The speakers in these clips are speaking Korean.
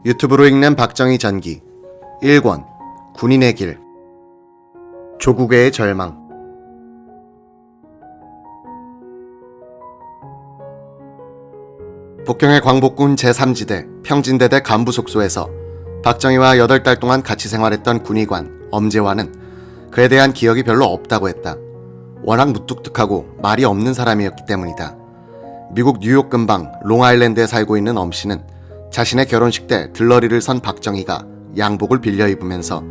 유튜브로 읽는 박정희 전기 1권 군인의 길 조국의 절망. 북경의 광복군 제3지대 평진대대 간부 숙소에서 박정희와 8달 동안 같이 생활했던 군의관 엄재환은 그에 대한 기억이 별로 없다고 했다. 워낙 무뚝뚝하고 말이 없는 사람이었기 때문이다. 미국 뉴욕 근방 롱아일랜드에 살고 있는 엄씨는 자신의 결혼식 때 들러리를 선 박정희가 양복을 빌려 입으면서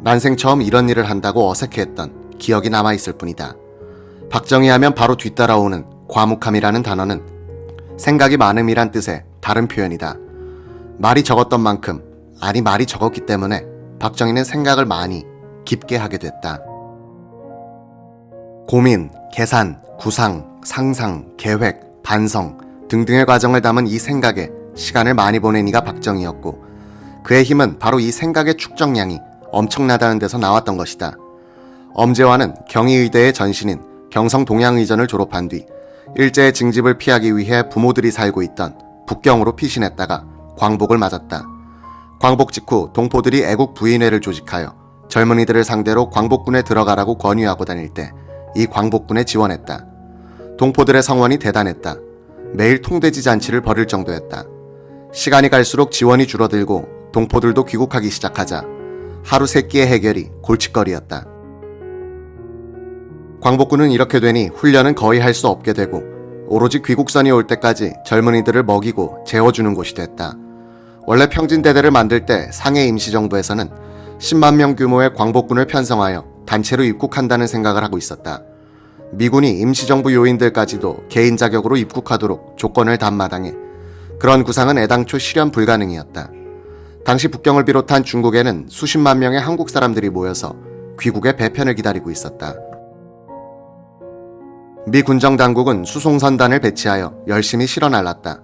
난생 처음 이런 일을 한다고 어색해했던 기억이 남아있을 뿐이다. 박정희 하면 바로 뒤따라오는 과묵함이라는 단어는 생각이 많음이란 뜻의 다른 표현이다. 말이 적었던 만큼, 아니 말이 적었기 때문에 박정희는 생각을 많이 깊게 하게 됐다. 고민, 계산, 구상, 상상, 계획, 반성 등등의 과정을 담은 이 생각에 시간을 많이 보낸 이가 박정희였고, 그의 힘은 바로 이 생각의 축적량이 엄청나다는 데서 나왔던 것이다. 엄재환은 경희의대의 전신인 경성동양의전을 졸업한 뒤 일제의 징집을 피하기 위해 부모들이 살고 있던 북경으로 피신했다가 광복을 맞았다. 광복 직후 동포들이 애국 부인회를 조직하여 젊은이들을 상대로 광복군에 들어가라고 권유하고 다닐 때 이 광복군에 지원했다. 동포들의 성원이 대단했다. 매일 통돼지 잔치를 벌일 정도였다. 시간이 갈수록 지원이 줄어들고 동포들도 귀국하기 시작하자 하루 3끼의 해결이 골칫거리였다. 광복군은 이렇게 되니 훈련은 거의 할 수 없게 되고 오로지 귀국선이 올 때까지 젊은이들을 먹이고 재워주는 곳이 됐다. 원래 평진대대를 만들 때 상해 임시정부에서는 10만 명 규모의 광복군을 편성하여 단체로 입국한다는 생각을 하고 있었다. 미군이 임시정부 요인들까지도 개인 자격으로 입국하도록 조건을 단마당해 그런 구상은 애당초 실현 불가능이었다. 당시 북경을 비롯한 중국에는 수십만 명의 한국 사람들이 모여서 귀국의 배편을 기다리고 있었다. 미 군정당국은 수송선단을 배치하여 열심히 실어 날랐다.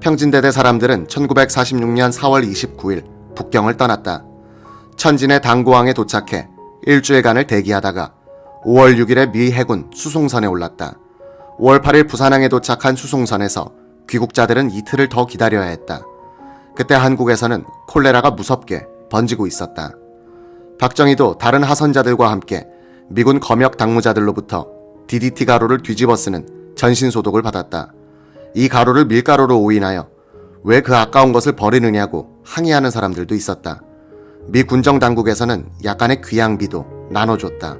평진대대 사람들은 1946년 4월 29일 북경을 떠났다. 천진의 당고항에 도착해 일주일간을 대기하다가 5월 6일에 미 해군 수송선에 올랐다. 5월 8일 부산항에 도착한 수송선에서 귀국자들은 이틀을 더 기다려야 했다. 그때 한국에서는 콜레라가 무섭게 번지고 있었다. 박정희도 다른 하선자들과 함께 미군 검역 당무자들로부터 DDT 가루를 뒤집어 쓰는 전신소독을 받았다. 이 가루를 밀가루로 오인하여 왜 그 아까운 것을 버리느냐고 항의하는 사람들도 있었다. 미 군정 당국에서는 약간의 귀양비도 나눠줬다.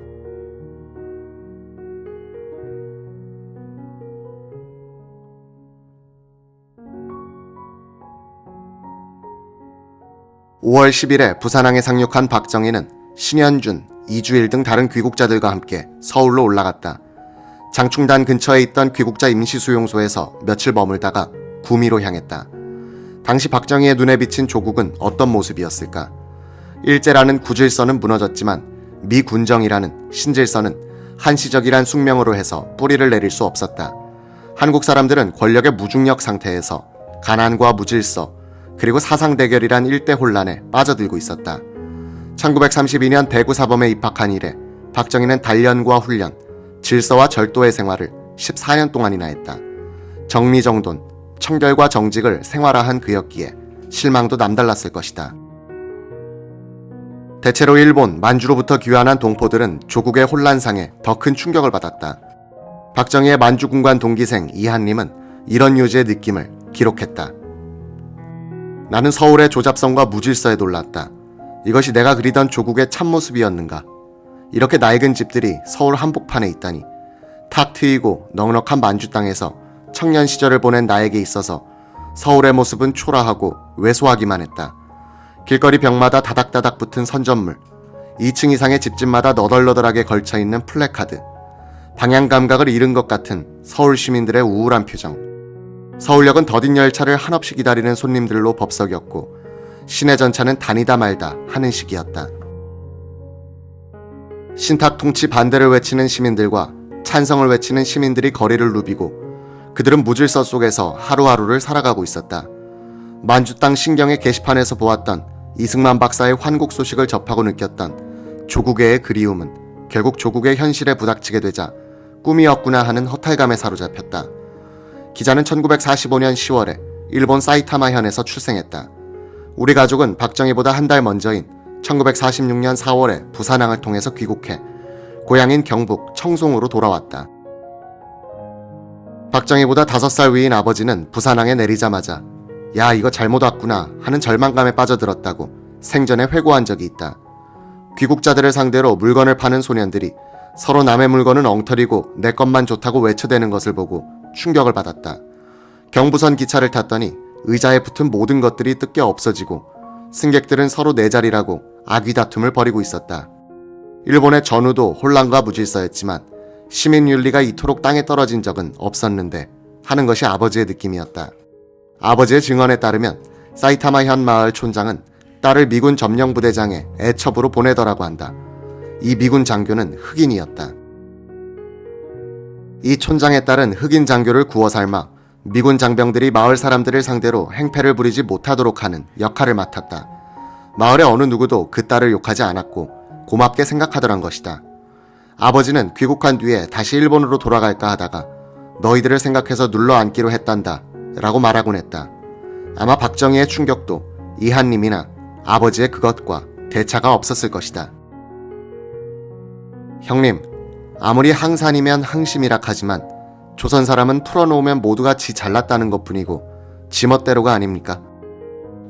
(5월 10일에) 부산항에 상륙한 박정희는 신현준, 이주일 등 다른 귀국자들과 함께 서울로 올라갔다. 장충단 근처에 있던 귀국자 임시수용소에서 며칠 머물다가 구미로 향했다. 당시 박정희의 눈에 비친 조국은 어떤 모습이었을까? 일제라는 구질서는 무너졌지만 미 군정이라는 신질서는 한시적이란 숙명으로 해서 뿌리를 내릴 수 없었다. 한국 사람들은 권력의 무중력 상태에서 가난과 무질서 그리고 사상대결이란 일대 혼란에 빠져들고 있었다. 1932년 대구 사범에 입학한 이래 박정희는 단련과 훈련, 질서와 절도의 생활을 14년 동안이나 했다. 정리정돈, 청결과 정직을 생활화한 그였기에 실망도 남달랐을 것이다. 대체로 일본, 만주로부터 귀환한 동포들은 조국의 혼란상에 더 큰 충격을 받았다. 박정희의 만주군관 동기생 이한림은 이런 유지의 느낌을 기록했다. 나는 서울의 조잡성과 무질서에 놀랐다. 이것이 내가 그리던 조국의 참모습이었는가. 이렇게 낡은 집들이 서울 한복판에 있다니. 탁 트이고 넉넉한 만주 땅에서 청년 시절을 보낸 나에게 있어서 서울의 모습은 초라하고 왜소하기만 했다. 길거리 벽마다 다닥다닥 붙은 선전물, 2층 이상의 집집마다 너덜너덜하게 걸쳐있는 플래카드, 방향 감각을 잃은 것 같은 서울 시민들의 우울한 표정. 서울역은 더딘 열차를 한없이 기다리는 손님들로 법석이었고 시내 전차는 다니다 말다 하는 시기였다. 신탁 통치 반대를 외치는 시민들과 찬성을 외치는 시민들이 거리를 누비고 그들은 무질서 속에서 하루하루를 살아가고 있었다. 만주 땅 신경의 게시판에서 보았던 이승만 박사의 환국 소식을 접하고 느꼈던 조국의 그리움은 결국 조국의 현실에 부닥치게 되자 꿈이었구나 하는 허탈감에 사로잡혔다. 기자는 1945년 10월에 일본 사이타마현에서 출생했다. 우리 가족은 박정희보다 한 달 먼저인 1946년 4월에 부산항을 통해서 귀국해 고향인 경북 청송으로 돌아왔다. 박정희보다 5살 위인 아버지는 부산항에 내리자마자 야 이거 잘못 왔구나 하는 절망감에 빠져들었다고 생전에 회고한 적이 있다. 귀국자들을 상대로 물건을 파는 소년들이 서로 남의 물건은 엉터리고 내 것만 좋다고 외쳐대는 것을 보고 충격을 받았다. 경부선 기차를 탔더니 의자에 붙은 모든 것들이 뜯겨 없어지고 승객들은 서로 내 자리라고 악의 다툼을 벌이고 있었다. 일본의 전후도 혼란과 무질서였지만 시민윤리가 이토록 땅에 떨어진 적은 없었는데 하는 것이 아버지의 느낌이었다. 아버지의 증언에 따르면 사이타마 현 마을 촌장은 딸을 미군 점령부대장에 애첩으로 보내더라고 한다. 이 미군 장교는 흑인이었다. 이 촌장의 딸은 흑인 장교를 구워 삶아 미군 장병들이 마을 사람들을 상대로 행패를 부리지 못하도록 하는 역할을 맡았다. 마을의 어느 누구도 그 딸을 욕하지 않았고 고맙게 생각하더란 것이다. 아버지는 귀국한 뒤에 다시 일본으로 돌아갈까 하다가 너희들을 생각해서 눌러앉기로 했단다 라고 말하곤 했다. 아마 박정희의 충격도 이한님이나 아버지의 그것과 대차가 없었을 것이다. 형님, 아무리 항산이면 항심이라 하지만 조선 사람은 풀어놓으면 모두가 지 잘났다는 것뿐이고 지멋대로가 아닙니까?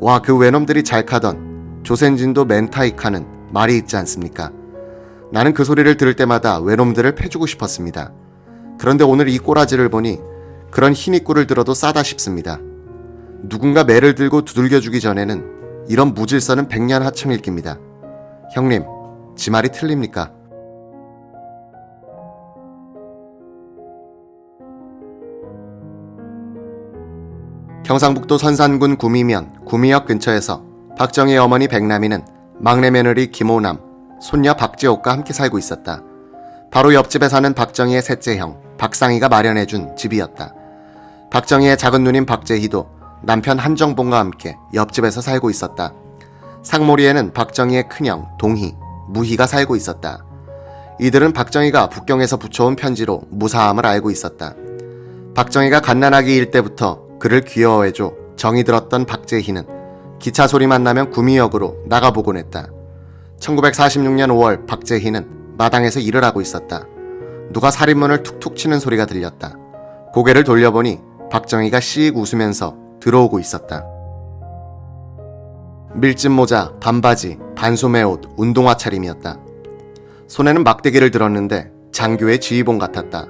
와, 그 외놈들이 잘 카던 조센진도 멘타이카는 말이 있지 않습니까? 나는 그 소리를 들을 때마다 외놈들을 패주고 싶었습니다. 그런데 오늘 이 꼬라지를 보니 그런 흰이 꿀을 들어도 싸다 싶습니다. 누군가 매를 들고 두들겨주기 전에는 이런 무질서는 백년 하청일 깁니다. 형님, 지 말이 틀립니까? 경상북도 선산군 구미면 구미역 근처에서 박정희의 어머니 백남이는 막내 며느리 김오남, 손녀 박지옥과 함께 살고 있었다. 바로 옆집에 사는 박정희의 셋째 형 박상희가 마련해준 집이었다. 박정희의 작은 누님 박재희도 남편 한정봉과 함께 옆집에서 살고 있었다. 상모리에는 박정희의 큰형 동희, 무희가 살고 있었다. 이들은 박정희가 북경에서 붙여온 편지로 무사함을 알고 있었다. 박정희가 갓난아기 일 때부터 그를 귀여워해줘 정이 들었던 박재희는 기차 소리만 나면 구미역으로 나가보곤 했다. 1946년 5월 박재희는 마당에서 일을 하고 있었다. 누가 살인문을 툭툭 치는 소리가 들렸다. 고개를 돌려보니 박정희가 씩 웃으면서 들어오고 있었다. 밀짚 모자, 반바지, 반소매 옷, 운동화 차림이었다. 손에는 막대기를 들었는데 장교의 지휘봉 같았다.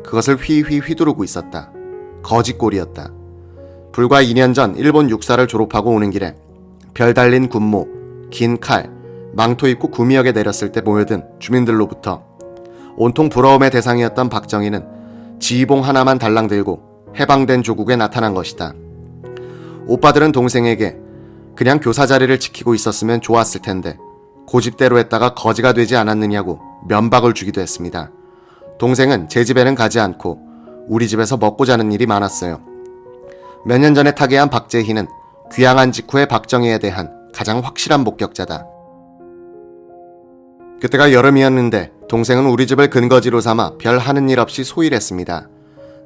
그것을 휘휘 휘두르고 있었다. 거짓골이었다. 불과 2년 전 일본 육사를 졸업하고 오는 길에 별 달린 군모, 긴 칼, 망토 입고 구미역에 내렸을 때 모여든 주민들로부터 온통 부러움의 대상이었던 박정희는 지휘봉 하나만 달랑 들고 해방된 조국에 나타난 것이다. 오빠들은 동생에게 그냥 교사 자리를 지키고 있었으면 좋았을 텐데 고집대로 했다가 거지가 되지 않았느냐고 면박을 주기도 했습니다. 동생은 제 집에는 가지 않고 우리 집에서 먹고 자는 일이 많았어요. 몇 년 전에 타계한 박재희는 귀향한 직후의 박정희에 대한 가장 확실한 목격자다. 그때가 여름이었는데 동생은 우리 집을 근거지로 삼아 별 하는 일 없이 소일했습니다.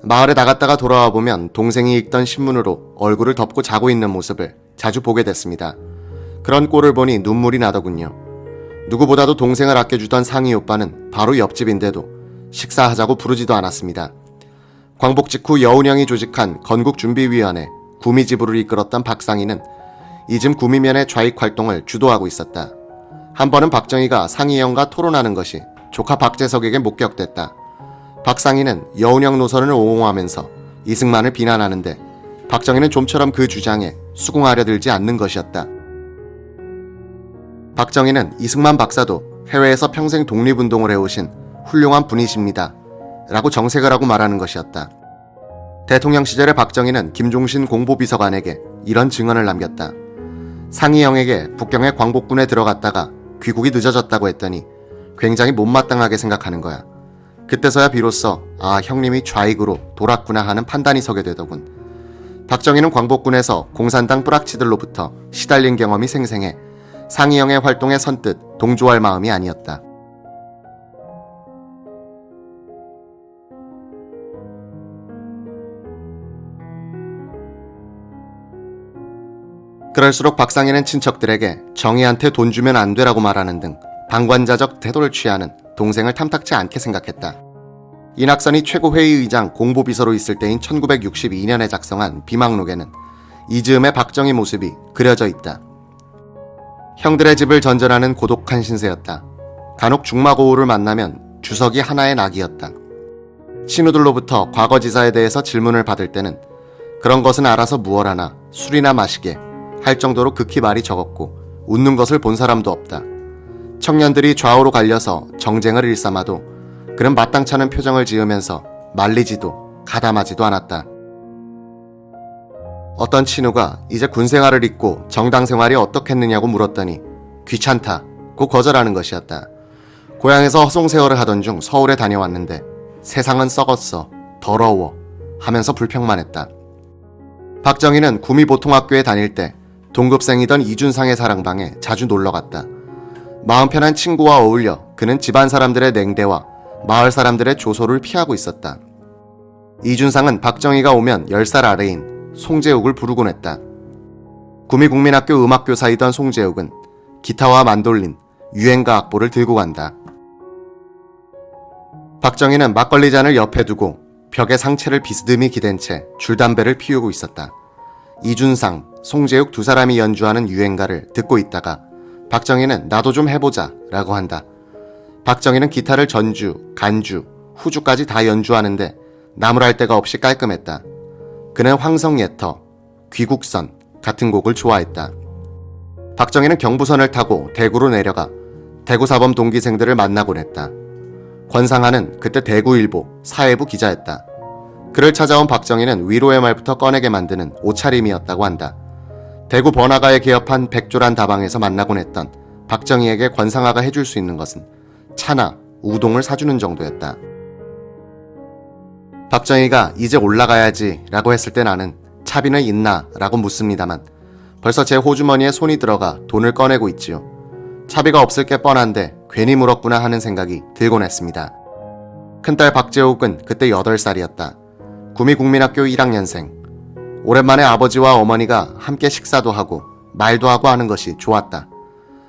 마을에 나갔다가 돌아와 보면 동생이 읽던 신문으로 얼굴을 덮고 자고 있는 모습을 자주 보게 됐습니다. 그런 꼴을 보니 눈물이 나더군요. 누구보다도 동생을 아껴주던 상희 오빠는 바로 옆집인데도 식사하자고 부르지도 않았습니다. 광복 직후 여운형이 조직한 건국준비위원회 구미지부를 이끌었던 박상희는 이즘 구미면의 좌익 활동을 주도하고 있었다. 한 번은 박정희가 상희 형과 토론하는 것이 조카 박재석에게 목격됐다. 박상희는 여운형 노선을 옹호하면서 이승만을 비난하는데 박정희는 좀처럼 그 주장에 수긍하려 들지 않는 것이었다. 박정희는 이승만 박사도 해외에서 평생 독립운동을 해오신 훌륭한 분이십니다 라고 정색을 하고 말하는 것이었다. 대통령 시절의 박정희는 김종신 공보비서관에게 이런 증언을 남겼다. 상희 형에게 북경의 광복군에 들어갔다가 귀국이 늦어졌다고 했더니 굉장히 못마땅하게 생각하는 거야. 그때서야 비로소 아 형님이 좌익으로 돌았구나 하는 판단이 서게 되더군. 박정희는 광복군에서 공산당 뿌락치들로부터 시달린 경험이 생생해 상희 형의 활동에 선뜻 동조할 마음이 아니었다. 그럴수록 박상희는 친척들에게 정희한테 돈 주면 안 되라고 말하는 등 방관자적 태도를 취하는 동생을 탐탁치 않게 생각했다. 이낙선이 최고회의의장 공보비서로 있을 때인 1962년에 작성한 비망록에는 이즈음의 박정희 모습이 그려져 있다. 형들의 집을 전전하는 고독한 신세였다. 간혹 중마고우를 만나면 주석이 하나의 낙이었다. 신우들로부터 과거지사에 대해서 질문을 받을 때는 그런 것은 알아서 무얼하나 술이나 마시게 할 정도로 극히 말이 적었고 웃는 것을 본 사람도 없다. 청년들이 좌우로 갈려서 정쟁을 일삼아도 그는 마땅찮은 표정을 지으면서 말리지도 가담하지도 않았다. 어떤 친우가 이제 군생활을 잊고 정당생활이 어떻겠느냐고 물었더니 귀찮다고 거절하는 것이었다. 고향에서 허송세월을 하던 중 서울에 다녀왔는데 세상은 썩었어, 더러워 하면서 불평만 했다. 박정희는 구미보통학교에 다닐 때 동급생이던 이준상의 사랑방에 자주 놀러갔다. 마음 편한 친구와 어울려 그는 집안 사람들의 냉대와 마을 사람들의 조소를 피하고 있었다. 이준상은 박정희가 오면 10살 아래인 송재욱을 부르곤 했다. 구미국민학교 음악교사이던 송재욱은 기타와 만돌린, 유행가 악보를 들고 간다. 박정희는 막걸리 잔을 옆에 두고 벽에 상체를 비스듬히 기댄 채 줄담배를 피우고 있었다. 이준상, 송재욱 두 사람이 연주하는 유행가를 듣고 있다가 박정희는 나도 좀 해보자 라고 한다. 박정희는 기타를 전주, 간주, 후주까지 다 연주하는데 나무랄 데가 없이 깔끔했다. 그는 황성예터, 귀국선 같은 곡을 좋아했다. 박정희는 경부선을 타고 대구로 내려가 대구사범 동기생들을 만나곤 했다. 권상하는 그때 대구일보, 사회부 기자였다. 그를 찾아온 박정희는 위로의 말부터 꺼내게 만드는 옷차림이었다고 한다. 대구 번화가에 개업한 백조란 다방에서 만나곤 했던 박정희에게 권상하가 해줄 수 있는 것은 차나 우동을 사주는 정도였다. 박정희가 이제 올라가야지 라고 했을 때 나는 차비는 있나 라고 묻습니다만 벌써 제 호주머니에 손이 들어가 돈을 꺼내고 있지요. 차비가 없을 게 뻔한데 괜히 물었구나 하는 생각이 들곤 했습니다. 큰딸 박재욱은 그때 8살이었다. 구미국민학교 1학년생. 오랜만에 아버지와 어머니가 함께 식사도 하고 말도 하고 하는 것이 좋았다.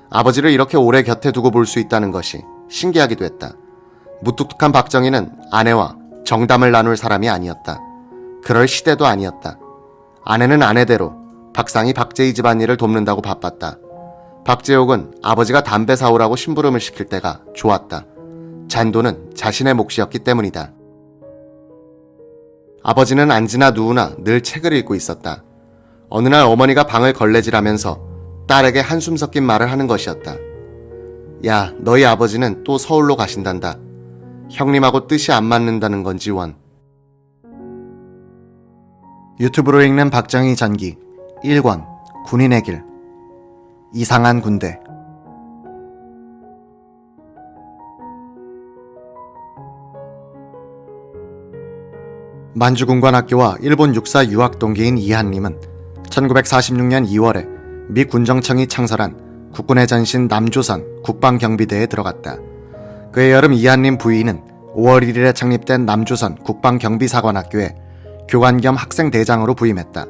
아버지를 이렇게 오래 곁에 두고 볼 수 있다는 것이 신기하기도 했다. 무뚝뚝한 박정희는 아내와 정담을 나눌 사람이 아니었다. 그럴 시대도 아니었다. 아내는 아내대로 박상희 박재희 집안일을 돕는다고 바빴다. 박재욱은 아버지가 담배 사오라고 심부름을 시킬 때가 좋았다. 잔도는 자신의 몫이었기 때문이다. 아버지는 앉으나 누우나 늘 책을 읽고 있었다. 어느 날 어머니가 방을 걸레질하면서 딸에게 한숨 섞인 말을 하는 것이었다. 야, 너희 아버지는 또 서울로 가신단다. 형님하고 뜻이 안 맞는다는 건지 원. 유튜브로 읽는 박정희 전기 1권 군인의 길. 이상한 군대. 만주군관학교와 일본 육사 유학 동기인 이한림은 1946년 2월에 미 군정청이 창설한 국군의 전신 남조선 국방경비대에 들어갔다. 그해 여름 이한림 부인은 5월 1일에 창립된 남조선 국방경비사관학교에 교관 겸 학생대장으로 부임했다.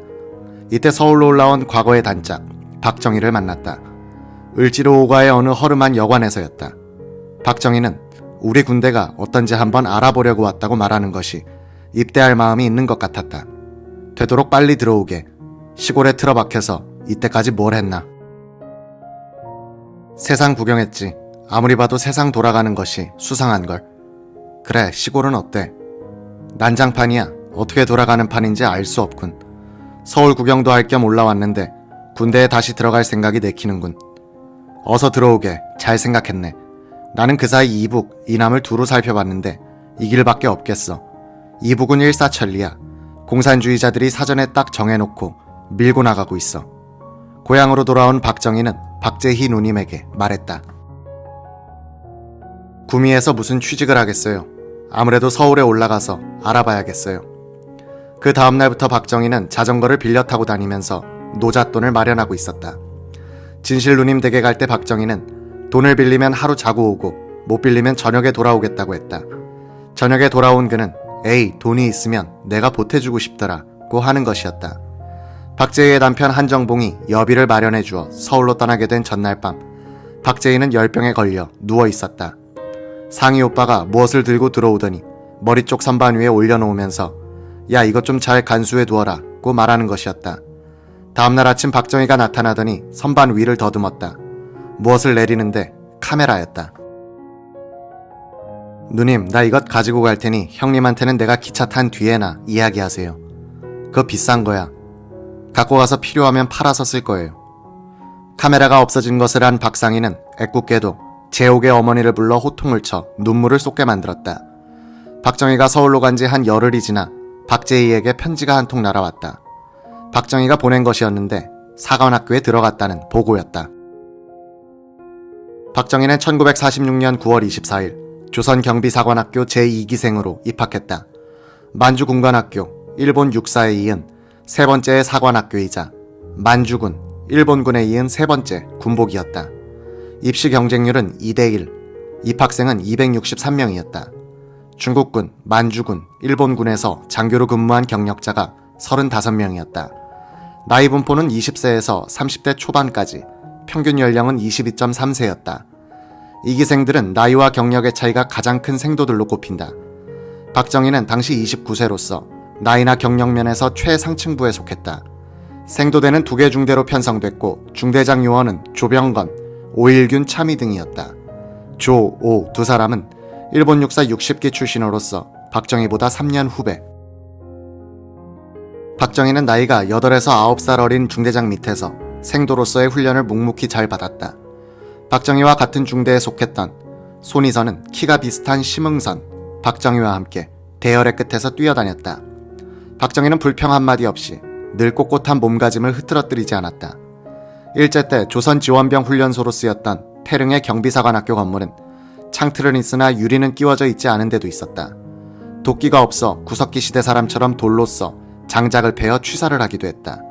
이때 서울로 올라온 과거의 단짝 박정희를 만났다. 을지로 오가의 어느 허름한 여관에서였다. 박정희는 우리 군대가 어떤지 한번 알아보려고 왔다고 말하는 것이 입대할 마음이 있는 것 같았다. 되도록 빨리 들어오게. 시골에 틀어박혀서 이때까지 뭘 했나. 세상 구경했지. 아무리 봐도 세상 돌아가는 것이 수상한걸. 그래, 시골은 어때? 난장판이야. 어떻게 돌아가는 판인지 알 수 없군. 서울 구경도 할 겸 올라왔는데 군대에 다시 들어갈 생각이 내키는군. 어서 들어오게. 잘 생각했네. 나는 그 사이 이북, 이남을 두루 살펴봤는데 이 길밖에 없겠어. 이북은 일사천리야. 공산주의자들이 사전에 딱 정해놓고 밀고 나가고 있어. 고향으로 돌아온 박정희는 박재희 누님에게 말했다. 구미에서 무슨 취직을 하겠어요. 아무래도 서울에 올라가서 알아봐야겠어요. 그 다음날부터 박정희는 자전거를 빌려 타고 다니면서 노잣돈을 마련하고 있었다. 진실 누님 댁에 갈 때 박정희는 돈을 빌리면 하루 자고 오고 못 빌리면 저녁에 돌아오겠다고 했다. 저녁에 돌아온 그는 에이, 돈이 있으면 내가 보태주고 싶더라고 하는 것이었다. 박재희의 남편 한정봉이 여비를 마련해 주어 서울로 떠나게 된 전날 밤, 박재희는 열병에 걸려 누워 있었다. 상희 오빠가 무엇을 들고 들어오더니 머리 쪽 선반 위에 올려놓으면서 야, 이것 좀 잘 간수해 두어라 고 말하는 것이었다. 다음날 아침 박정희가 나타나더니 선반 위를 더듬었다. 무엇을 내리는데 카메라였다. 누님, 나 이것 가지고 갈 테니 형님한테는 내가 기차 탄 뒤에나 이야기하세요. 그거 비싼 거야. 갖고 가서 필요하면 팔아서 쓸 거예요. 카메라가 없어진 것을 안 박상희는 애꿎게도 재옥의 어머니를 불러 호통을 쳐 눈물을 쏟게 만들었다. 박정희가 서울로 간 지 한 열흘이 지나 박재희에게 편지가 한 통 날아왔다. 박정희가 보낸 것이었는데 사관학교에 들어갔다는 보고였다. 박정희는 1946년 9월 24일 조선경비사관학교 제2기생으로 입학했다. 만주군관학교, 일본 육사에 이은 세 번째의 사관학교이자 만주군, 일본군에 이은 세 번째 군복이었다. 입시 경쟁률은 2대1, 입학생은 263명이었다. 중국군, 만주군, 일본군에서 장교로 근무한 경력자가 35명이었다. 나이 분포는 20세에서 30대 초반까지, 평균 연령은 22.3세였다. 이기생들은 나이와 경력의 차이가 가장 큰 생도들로 꼽힌다. 박정희는 당시 29세로서 나이나 경력 면에서 최상층부에 속했다. 생도대는 2개 중대로 편성됐고 중대장 요원은 조병건, 오일균 참의 등이었다. 조, 오 두 사람은 일본 육사 60기 출신으로서 박정희보다 3년 후배. 박정희는 나이가 8에서 9살 어린 중대장 밑에서 생도로서의 훈련을 묵묵히 잘 받았다. 박정희와 같은 중대에 속했던 손희선은 키가 비슷한 심흥선, 박정희와 함께 대열의 끝에서 뛰어다녔다. 박정희는 불평 한마디 없이 늘 꼿꼿한 몸가짐을 흐트러뜨리지 않았다. 일제 때 조선지원병 훈련소로 쓰였던 태릉의 경비사관학교 건물은 창틀은 있으나 유리는 끼워져 있지 않은 데도 있었다. 도끼가 없어 구석기 시대 사람처럼 돌로 써 장작을 패어 취사를 하기도 했다.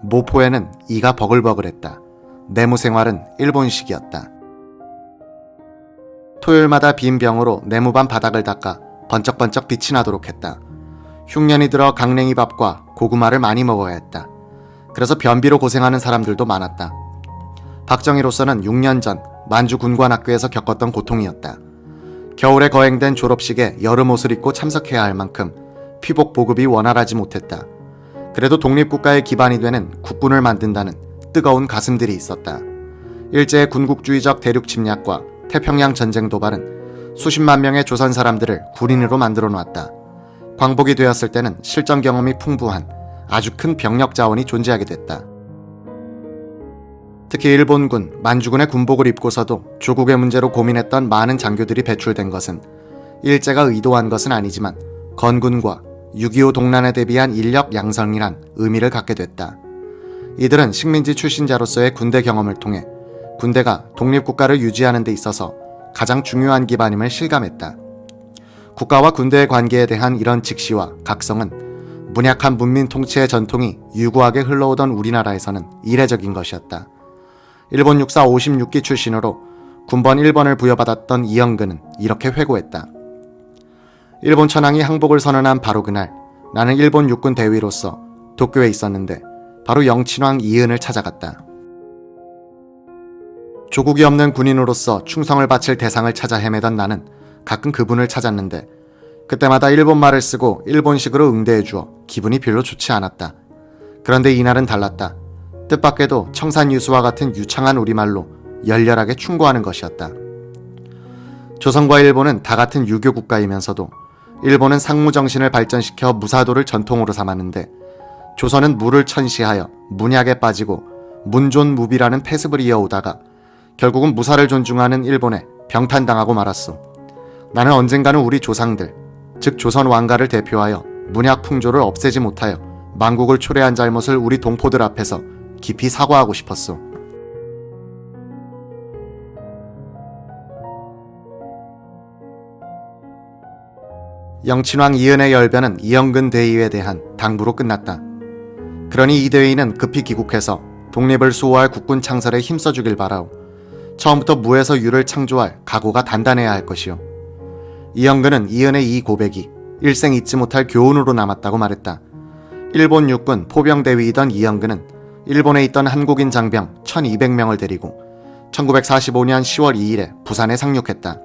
모포에는 이가 버글버글했다. 내무 생활은 일본식이었다. 토요일마다 빈 병으로 내무반 바닥을 닦아 번쩍번쩍 빛이 나도록 했다. 흉년이 들어 강냉이밥과 고구마를 많이 먹어야 했다. 그래서 변비로 고생하는 사람들도 많았다. 박정희로서는 6년 전 만주군관학교에서 겪었던 고통이었다. 겨울에 거행된 졸업식에 여름 옷을 입고 참석해야 할 만큼 피복 보급이 원활하지 못했다. 그래도 독립국가의 기반이 되는 국군을 만든다는 뜨거운 가슴들이 있었다. 일제의 군국주의적 대륙 침략과 태평양 전쟁 도발은 수십만 명의 조선 사람들을 군인으로 만들어 놓았다. 광복이 되었을 때는 실전 경험이 풍부한 아주 큰 병력 자원이 존재하게 됐다. 특히 일본군, 만주군의 군복을 입고서도 조국의 문제로 고민했던 많은 장교들이 배출된 것은 일제가 의도한 것은 아니지만 건군과 6.25 동란에 대비한 인력 양성이란 의미를 갖게 됐다. 이들은 식민지 출신자로서의 군대 경험을 통해 군대가 독립국가를 유지하는 데 있어서 가장 중요한 기반임을 실감했다. 국가와 군대의 관계에 대한 이런 직시와 각성은 문약한 문민 통치의 전통이 유구하게 흘러오던 우리나라에서는 이례적인 것이었다. 일본 육사 56기 출신으로 군번 1번을 부여받았던 이영근은 이렇게 회고했다. 일본 천황이 항복을 선언한 바로 그날 나는 일본 육군 대위로서 도쿄에 있었는데 바로 영친왕 이은을 찾아갔다. 조국이 없는 군인으로서 충성을 바칠 대상을 찾아 헤매던 나는 가끔 그분을 찾았는데 그때마다 일본말을 쓰고 일본식으로 응대해 주어 기분이 별로 좋지 않았다. 그런데 이날은 달랐다. 뜻밖에도 청산유수와 같은 유창한 우리말로 열렬하게 충고하는 것이었다. 조선과 일본은 다 같은 유교 국가이면서도 일본은 상무정신을 발전시켜 무사도를 전통으로 삼았는데 조선은 무를 천시하여 문약에 빠지고 문존무비라는 폐습을 이어오다가 결국은 무사를 존중하는 일본에 병탄당하고 말았소. 나는 언젠가는 우리 조상들, 즉 조선 왕가를 대표하여 문약 풍조를 없애지 못하여 만국을 초래한 잘못을 우리 동포들 앞에서 깊이 사과하고 싶었소. 영친왕 이은의 열변은 이영근 대위에 대한 당부로 끝났다. 그러니 이 대위는 급히 귀국해서 독립을 수호할 국군 창설에 힘써주길 바라오. 처음부터 무에서 유를 창조할 각오가 단단해야 할 것이오. 이영근은 이은의 이 고백이 일생 잊지 못할 교훈으로 남았다고 말했다. 일본 육군 포병대위이던 이영근은 일본에 있던 한국인 장병 1200명을 데리고 1945년 10월 2일에 부산에 상륙했다.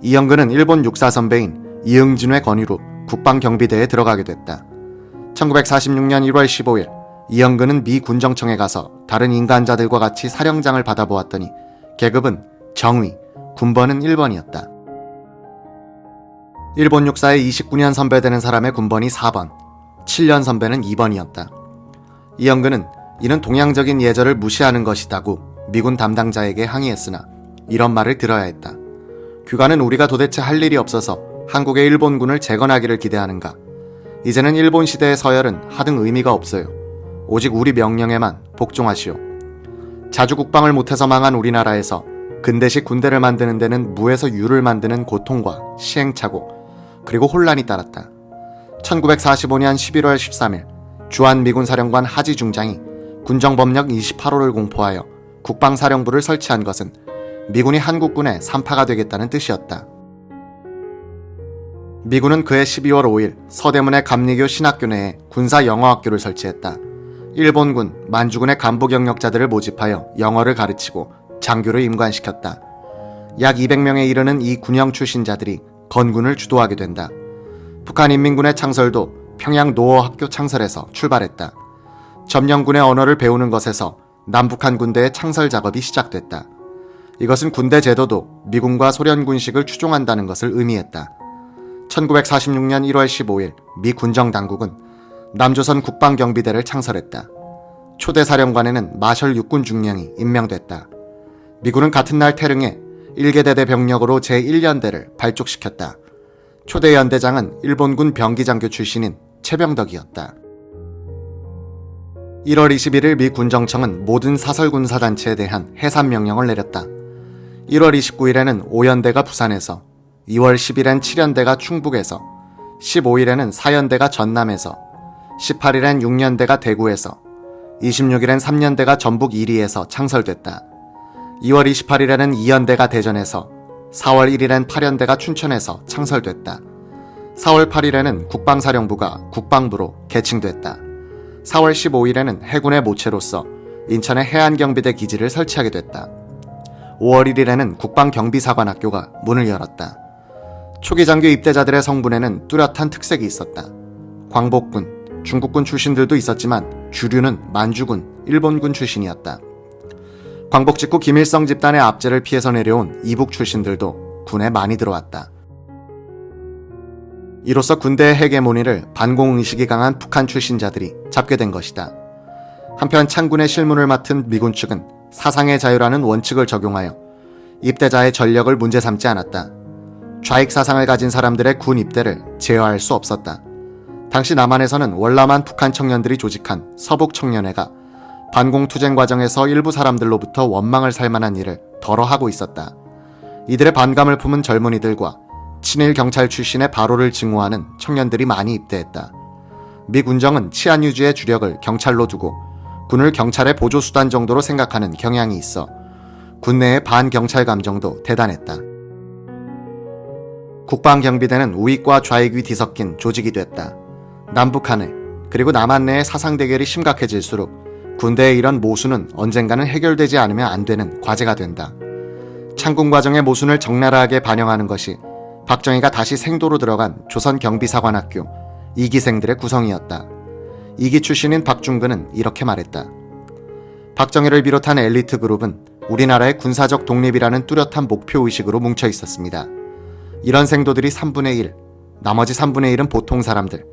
이영근은 일본 육사 선배인 이응진의 권유로 국방경비대에 들어가게 됐다. 1946년 1월 15일 이영근은 미 군정청에 가서 다른 인간자들과 같이 사령장을 받아보았더니 계급은 정위, 군번은 1번이었다. 일본 육사에 29년 선배되는 사람의 군번이 4번, 7년 선배는 2번이었다. 이영근은 이는 동양적인 예절을 무시하는 것이다고 미군 담당자에게 항의했으나 이런 말을 들어야 했다. 규관은 우리가 도대체 할 일이 없어서 한국의 일본군을 재건하기를 기대하는가. 이제는 일본 시대의 서열은 하등 의미가 없어요. 오직 우리 명령에만 복종하시오. 자주 국방을 못해서 망한 우리나라에서 근대식 군대를 만드는 데는 무에서 유를 만드는 고통과 시행착오 그리고 혼란이 따랐다. 1945년 11월 13일 주한미군 사령관 하지 중장이 군정법령 28호를 공포하여 국방사령부를 설치한 것은 미군이 한국군의 산파가 되겠다는 뜻이었다. 미군은 그해 12월 5일 서대문의 감리교 신학교 내에 군사영어학교를 설치했다. 일본군, 만주군의 간부 경력자들을 모집하여 영어를 가르치고 장교를 임관시켰다. 약 200명에 이르는 이 군형 출신자들이 건군을 주도하게 된다. 북한인민군의 창설도 평양 노어학교 창설에서 출발했다. 점령군의 언어를 배우는 것에서 남북한 군대의 창설 작업이 시작됐다. 이것은 군대 제도도 미군과 소련 군식을 추종한다는 것을 의미했다. 1946년 1월 15일 미 군정당국은 남조선 국방경비대를 창설했다. 초대 사령관에는 마셜 육군 중령이 임명됐다. 미군은 같은 날 태릉에 1개 대대 병력으로 제1연대를 발족시켰다. 초대 연대장은 일본군 병기장교 출신인 최병덕이었다. 1월 21일 미 군정청은 모든 사설군사단체에 대한 해산명령을 내렸다. 1월 29일에는 5연대가 부산에서, 2월 10일엔 7연대가 충북에서, 15일에는 4연대가 전남에서, 18일엔 6연대가 대구에서, 26일엔 3연대가 전북 이리에서 창설됐다. 2월 28일에는 2연대가 대전에서, 4월 1일엔 8연대가 춘천에서 창설됐다. 4월 8일에는 국방사령부가 국방부로 개칭됐다. 4월 15일에는 해군의 모체로서 인천의 해안경비대 기지를 설치하게 됐다. 5월 1일에는 국방경비사관학교가 문을 열었다. 초기 장교 입대자들의 성분에는 뚜렷한 특색이 있었다. 광복군, 중국군 출신들도 있었지만 주류는 만주군, 일본군 출신이었다. 광복 직후 김일성 집단의 압제를 피해서 내려온 이북 출신들도 군에 많이 들어왔다. 이로써 군대의 헤게모니를 반공의식이 강한 북한 출신자들이 잡게 된 것이다. 한편 창군의 실문을 맡은 미군 측은 사상의 자유라는 원칙을 적용하여 입대자의 전력을 문제 삼지 않았다. 좌익 사상을 가진 사람들의 군 입대를 제어할 수 없었다. 당시 남한에서는 월남한 북한 청년들이 조직한 서북청년회가 반공투쟁 과정에서 일부 사람들로부터 원망을 살 만한 일을 덜어 하고 있었다. 이들의 반감을 품은 젊은이들과 친일 경찰 출신의 바로를 증오하는 청년들이 많이 입대했다. 미 군정은 치안 유지의 주력을 경찰로 두고 군을 경찰의 보조수단 정도로 생각하는 경향이 있어 군 내의 반경찰 감정도 대단했다. 국방경비대는 우익과 좌익이 뒤섞인 조직이 됐다. 남북한의 그리고 남한 내의 사상 대결이 심각해질수록 군대의 이런 모순은 언젠가는 해결되지 않으면 안 되는 과제가 된다. 창군 과정의 모순을 적나라하게 반영하는 것이 박정희가 다시 생도로 들어간 조선경비사관학교 2기생들의 구성이었다. 2기 출신인 박중근은 이렇게 말했다. 박정희를 비롯한 엘리트 그룹은 우리나라의 군사적 독립이라는 뚜렷한 목표의식으로 뭉쳐 있었습니다. 이런 생도들이 3분의 1, 나머지 3분의 1은 보통 사람들,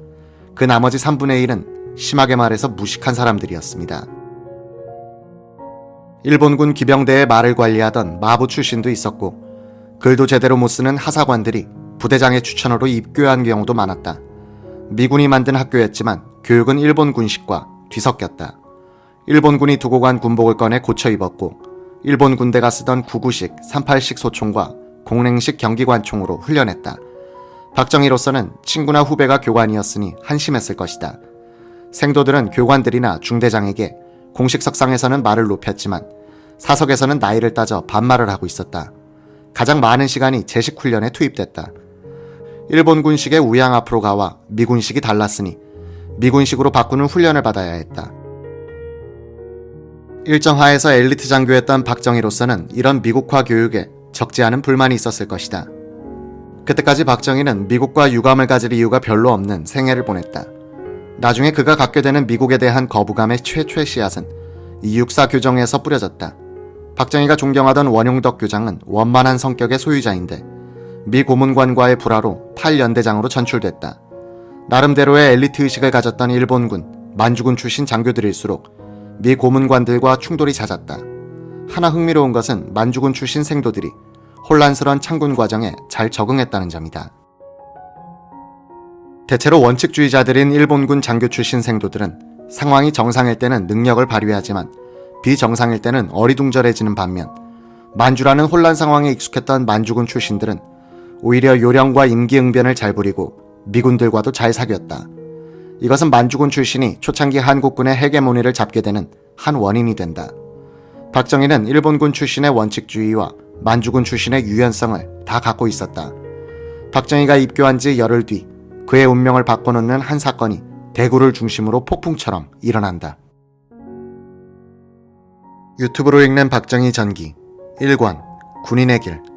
그 나머지 3분의 1은 심하게 말해서 무식한 사람들이었습니다. 일본군 기병대의 말을 관리하던 마부 출신도 있었고 글도 제대로 못 쓰는 하사관들이 부대장의 추천으로 입교한 경우도 많았다. 미군이 만든 학교였지만 교육은 일본 군식과 뒤섞였다. 일본군이 두고 간 군복을 꺼내 고쳐 입었고 일본 군대가 쓰던 99식, 38식 소총과 공랭식 경기관총으로 훈련했다. 박정희로서는 친구나 후배가 교관이었으니 한심했을 것이다. 생도들은 교관들이나 중대장에게 공식 석상에서는 말을 높였지만 사석에서는 나이를 따져 반말을 하고 있었다. 가장 많은 시간이 제식 훈련에 투입됐다. 일본 군식의 우양 앞으로 가와 미군식이 달랐으니 미군식으로 바꾸는 훈련을 받아야 했다. 일정하에서 엘리트 장교였던 박정희로서는 이런 미국화 교육에 적지 않은 불만이 있었을 것이다. 그때까지 박정희는 미국과 유감을 가질 이유가 별로 없는 생애를 보냈다. 나중에 그가 갖게 되는 미국에 대한 거부감의 최초의 씨앗은 이 육사 교정에서 뿌려졌다. 박정희가 존경하던 원용덕 교장은 원만한 성격의 소유자인데 미 고문관과의 불화로 8연대장으로 전출됐다. 나름대로의 엘리트 의식을 가졌던 일본군, 만주군 출신 장교들일수록 미 고문관들과 충돌이 잦았다. 하나 흥미로운 것은 만주군 출신 생도들이 혼란스러운 창군 과정에 잘 적응했다는 점이다. 대체로 원칙주의자들인 일본군 장교 출신 생도들은 상황이 정상일 때는 능력을 발휘하지만 비정상일 때는 어리둥절해지는 반면 만주라는 혼란 상황에 익숙했던 만주군 출신들은 오히려 요령과 임기응변을 잘 부리고 미군들과도 잘 사귀었다. 이것은 만주군 출신이 초창기 한국군의 헤게모니를 잡게 되는 한 원인이 된다. 박정희는 일본군 출신의 원칙주의와 만주군 출신의 유연성을 다 갖고 있었다. 박정희가 입교한 지 열흘 뒤 그의 운명을 바꿔놓는 한 사건이 대구를 중심으로 폭풍처럼 일어난다. 유튜브로 읽는 박정희 전기 1권 군인의 길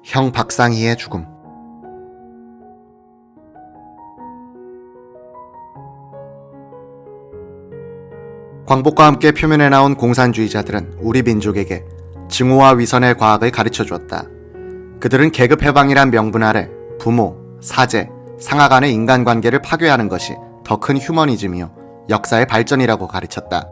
형 박상희의 죽음. 광복과 함께 표면에 나온 공산주의자들은 우리 민족에게 증오와 위선의 과학을 가르쳐 주었다. 그들은 계급 해방이란 명분 아래 부모, 사제, 상하 간의 인간관계를 파괴하는 것이 더 큰 휴머니즘이요 역사의 발전이라고 가르쳤다.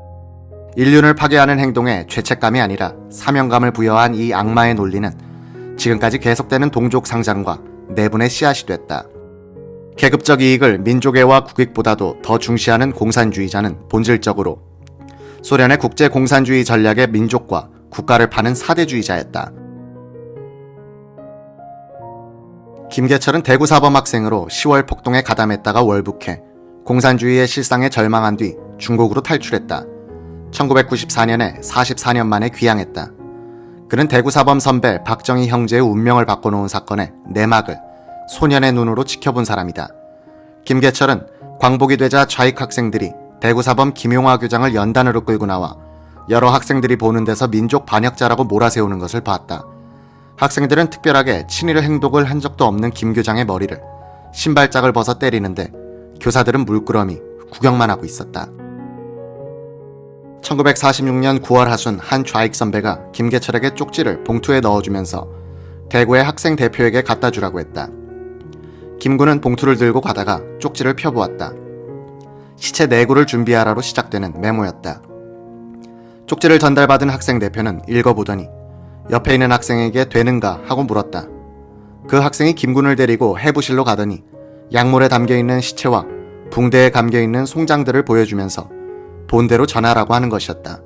인륜을 파괴하는 행동에 죄책감이 아니라 사명감을 부여한 이 악마의 논리는 지금까지 계속되는 동족 상장과 내분의 씨앗이 됐다. 계급적 이익을 민족애와 국익보다도 더 중시하는 공산주의자는 본질적으로 소련의 국제 공산주의 전략의 민족과 국가를 파는 사대주의자였다. 김계철은 대구 사범학생으로 10월 폭동에 가담했다가 월북해 공산주의의 실상에 절망한 뒤 중국으로 탈출했다. 1994년에 44년 만에 귀향했다. 그는 대구 사범 선배 박정희 형제의 운명을 바꿔놓은 사건의 내막을 소년의 눈으로 지켜본 사람이다. 김계철은 광복이 되자 좌익 학생들이 대구 사범 김용화 교장을 연단으로 끌고 나와 여러 학생들이 보는 데서 민족 반역자라고 몰아세우는 것을 봤다. 학생들은 특별하게 친일 행동을 한 적도 없는 김 교장의 머리를 신발짝을 벗어 때리는데 교사들은 물끄러미 구경만 하고 있었다. 1946년 9월 하순 한 좌익 선배가 김계철에게 쪽지를 봉투에 넣어주면서 대구의 학생 대표에게 갖다 주라고 했다. 김군은 봉투를 들고 가다가 쪽지를 펴보았다. 시체 내구를 준비하라로 시작되는 메모였다. 쪽지를 전달받은 학생 대표는 읽어보더니 옆에 있는 학생에게 되는가 하고 물었다. 그 학생이 김군을 데리고 해부실로 가더니 약물에 담겨있는 시체와 붕대에 감겨있는 송장들을 보여주면서 본대로 전하라고 하는 것이었다.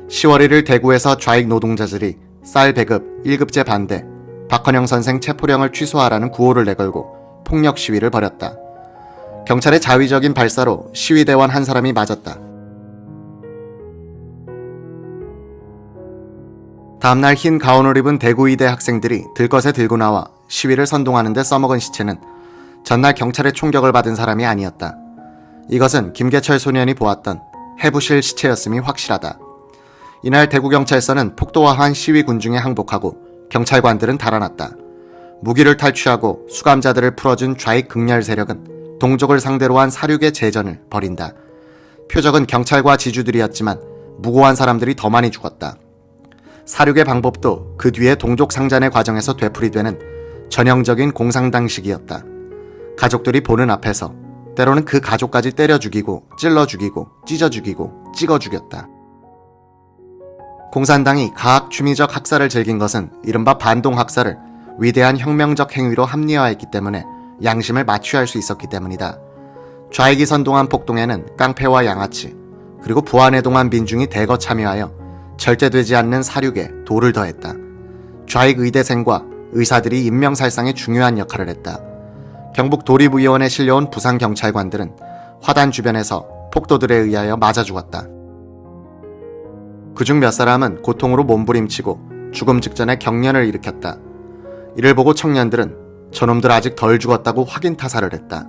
10월 1일 대구에서 좌익 노동자들이 쌀 배급 1급제 반대, 박헌영 선생 체포령을 취소하라는 구호를 내걸고 폭력 시위를 벌였다. 경찰의 자위적인 발사로 시위대원 한 사람이 맞았다. 다음날 흰 가운을 입은 대구의대 학생들이 들것에 들고 나와 시위를 선동하는 데 써먹은 시체는 전날 경찰의 총격을 받은 사람이 아니었다. 이것은 김계철 소년이 보았던 해부실 시체였음이 확실하다. 이날 대구경찰서는 폭도화한 시위군 중에 항복하고 경찰관들은 달아났다. 무기를 탈취하고 수감자들을 풀어준 좌익 극렬 세력은 동족을 상대로 한 사륙의 재전을 벌인다. 표적은 경찰과 지주들이었지만 무고한 사람들이 더 많이 죽었다. 사륙의 방법도 그 뒤에 동족 상잔의 과정에서 되풀이되는 전형적인 공산당식이었다. 가족들이 보는 앞에서 때로는 그 가족까지 때려 죽이고 찔러 죽이고 찢어 죽이고 찍어 죽였다. 공산당이 가학 추미적 학살을 즐긴 것은 이른바 반동 학살을 위대한 혁명적 행위로 합리화했기 때문에 양심을 마취할 수 있었기 때문이다. 좌익이 선동한 폭동에는 깡패와 양아치 그리고 부안해동한 민중이 대거 참여하여 절제되지 않는 사륙에 돌을 더했다. 좌익 의대생과 의사들이 인명살상에 중요한 역할을 했다. 경북 도립의원에 실려온 부상 경찰관들은 화단 주변에서 폭도들에 의하여 맞아 죽었다. 그중 몇 사람은 고통으로 몸부림치고 죽음 직전에 경련을 일으켰다. 이를 보고 청년들은 저놈들 아직 덜 죽었다고 확인 타살을 했다.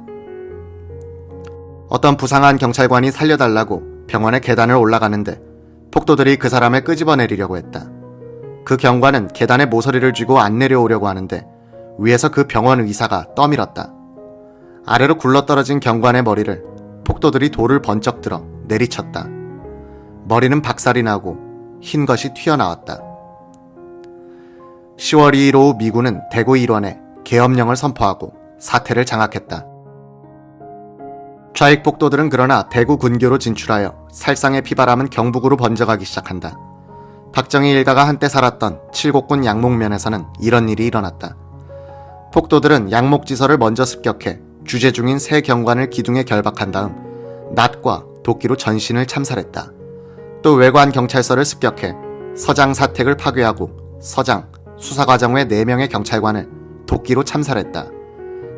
어떤 부상한 경찰관이 살려달라고 병원의 계단을 올라가는데 폭도들이 그 사람을 끄집어내리려고 했다. 그 경관은 계단에 모서리를 쥐고 안 내려오려고 하는데 위에서 그 병원 의사가 떠밀었다. 아래로 굴러떨어진 경관의 머리를 폭도들이 돌을 번쩍 들어 내리쳤다. 머리는 박살이 나고 흰 것이 튀어나왔다. 10월 2일 오후 미군은 대구 일원에 계엄령을 선포하고 사태를 장악했다. 좌익 폭도들은 그러나 대구 군교로 진출하여 살상의 피바람은 경북으로 번져가기 시작한다. 박정희 일가가 한때 살았던 칠곡군 양목면에서는 이런 일이 일어났다. 폭도들은 양목지서를 먼저 습격해 주재 중인 새 경관을 기둥에 결박한 다음 낫과 도끼로 전신을 참살했다. 또 외관 경찰서를 습격해 서장 사택을 파괴하고 서장, 수사과정 외 4명의 경찰관을 도끼로 참살했다.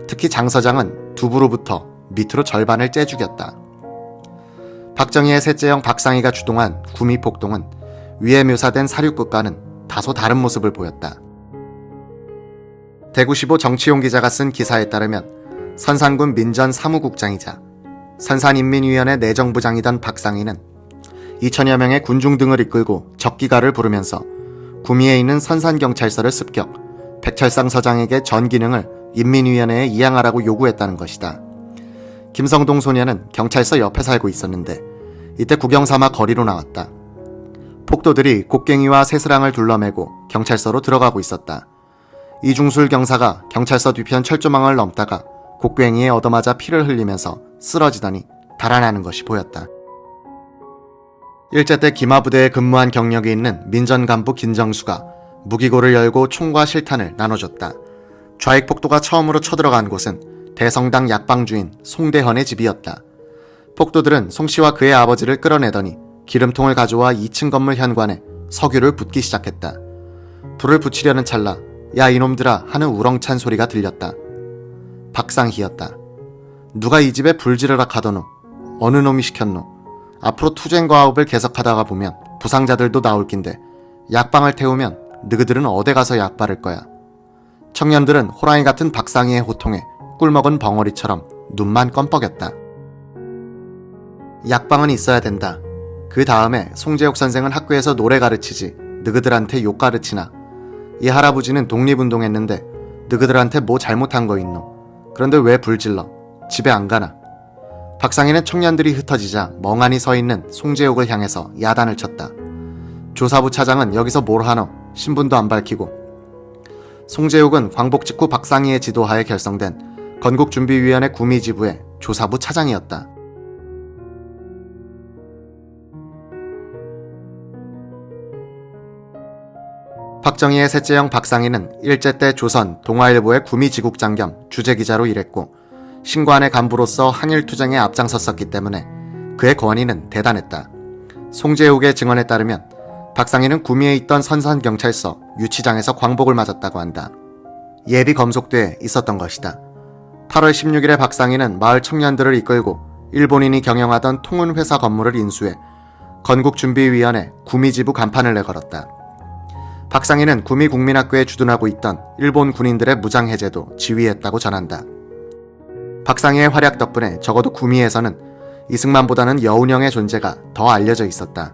특히 장 서장은 두부로부터 밑으로 절반을 째 죽였다. 박정희의 셋째형 박상희가 주동한 구미폭동은 위에 묘사된 사륙극과는 다소 다른 모습을 보였다. 대구시보 정치용 기자가 쓴 기사에 따르면 선산군 민전 사무국장이자 선산인민위원회 내정부장이던 박상희는 2천여 명의 군중 등을 이끌고 적기가를 부르면서 구미에 있는 선산경찰서를 습격, 백철상 서장에게 전 기능을 인민위원회에 이양하라고 요구했다는 것이다. 김성동 소녀는 경찰서 옆에 살고 있었는데 이때 구경삼아 거리로 나왔다. 폭도들이 곡괭이와 새스랑을 둘러매고 경찰서로 들어가고 있었다. 이중술 경사가 경찰서 뒤편 철조망을 넘다가 곡괭이에 얻어맞아 피를 흘리면서 쓰러지더니 달아나는 것이 보였다. 일제 때 기마부대에 근무한 경력이 있는 민전 간부 김정수가 무기고를 열고 총과 실탄을 나눠줬다. 좌익 폭도가 처음으로 쳐들어간 곳은 대성당 약방주인 송대헌의 집이었다. 폭도들은 송씨와 그의 아버지를 끌어내더니 기름통을 가져와 2층 건물 현관에 석유를 붓기 시작했다. 불을 붙이려는 찰나 야 이놈들아 하는 우렁찬 소리가 들렸다. 박상희였다. 누가 이 집에 불 지르라 하더노? 어느 놈이 시켰노? 앞으로 투쟁과업을 계속하다가 보면 부상자들도 나올 낀데 약방을 태우면 너희들은 어디 가서 약 바를 거야. 청년들은 호랑이 같은 박상희의 호통에 꿀먹은 벙어리처럼 눈만 껌뻑였다. 약방은 있어야 된다. 그 다음에 송재욱 선생은 학교에서 노래 가르치지 너희들한테 욕 가르치나. 이 할아버지는 독립운동했는데 너희들한테 뭐 잘못한 거 있노? 그런데 왜 불질러? 집에 안 가나? 박상희는 청년들이 흩어지자 멍하니 서 있는 송재욱을 향해서 야단을 쳤다. 조사부 차장은 여기서 뭘 하노? 신분도 안 밝히고. 송재욱은 광복 직후 박상희의 지도하에 결성된 건국준비위원회 구미지부의 조사부 차장이었다. 박정희의 셋째형 박상희는 일제 때 조선 동아일보의 구미지국장 겸 주재기자로 일했고 신관의 간부로서 한일투쟁에 앞장섰었기 때문에 그의 권위는 대단했다. 송재욱의 증언에 따르면 박상희는 구미에 있던 선산경찰서 유치장에서 광복을 맞았다고 한다. 예비 검속대에 있었던 것이다. 8월 16일에 박상희는 마을 청년들을 이끌고 일본인이 경영하던 통운회사 건물을 인수해 건국준비위원회 구미지부 간판을 내걸었다. 박상희는 구미국민학교에 주둔하고 있던 일본 군인들의 무장해제도 지휘했다고 전한다. 박상희의 활약 덕분에 적어도 구미에서는 이승만보다는 여운형의 존재가 더 알려져 있었다.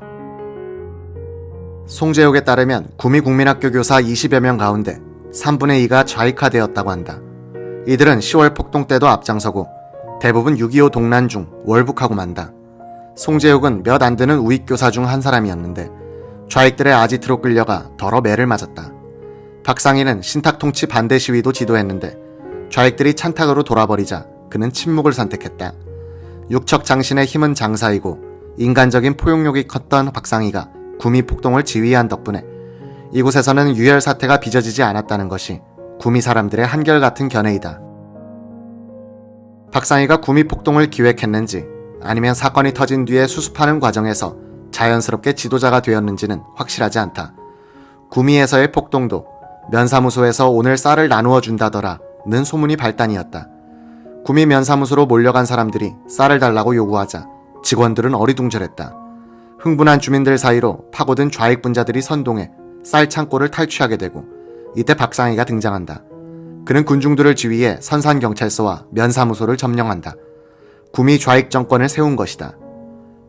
송재욱에 따르면 구미국민학교 교사 20여 명 가운데 3분의 2가 좌익화되었다고 한다. 이들은 10월 폭동 때도 앞장서고 대부분 6.25 동란 중 월북하고 만다. 송재욱은 몇 안 되는 우익교사 중 한 사람이었는데 좌익들의 아지트로 끌려가 더러 매를 맞았다. 박상희는 신탁통치 반대 시위도 지도했는데 좌익들이 찬탁으로 돌아버리자 그는 침묵을 선택했다. 육척장신의 힘은 장사이고 인간적인 포용력이 컸던 박상희가 구미폭동을 지휘한 덕분에 이곳에서는 유혈 사태가 빚어지지 않았다는 것이 구미 사람들의 한결같은 견해이다. 박상희가 구미폭동을 기획했는지 아니면 사건이 터진 뒤에 수습하는 과정에서 자연스럽게 지도자가 되었는지는 확실하지 않다. 구미에서의 폭동도 면사무소에서 오늘 쌀을 나누어 준다더라는 소문이 발단이었다. 구미 면사무소로 몰려간 사람들이 쌀을 달라고 요구하자 직원들은 어리둥절했다. 흥분한 주민들 사이로 파고든 좌익분자들이 선동해 쌀 창고를 탈취하게 되고 이때 박상희가 등장한다. 그는 군중들을 지휘해 선산경찰서와 면사무소를 점령한다. 구미 좌익 정권을 세운 것이다.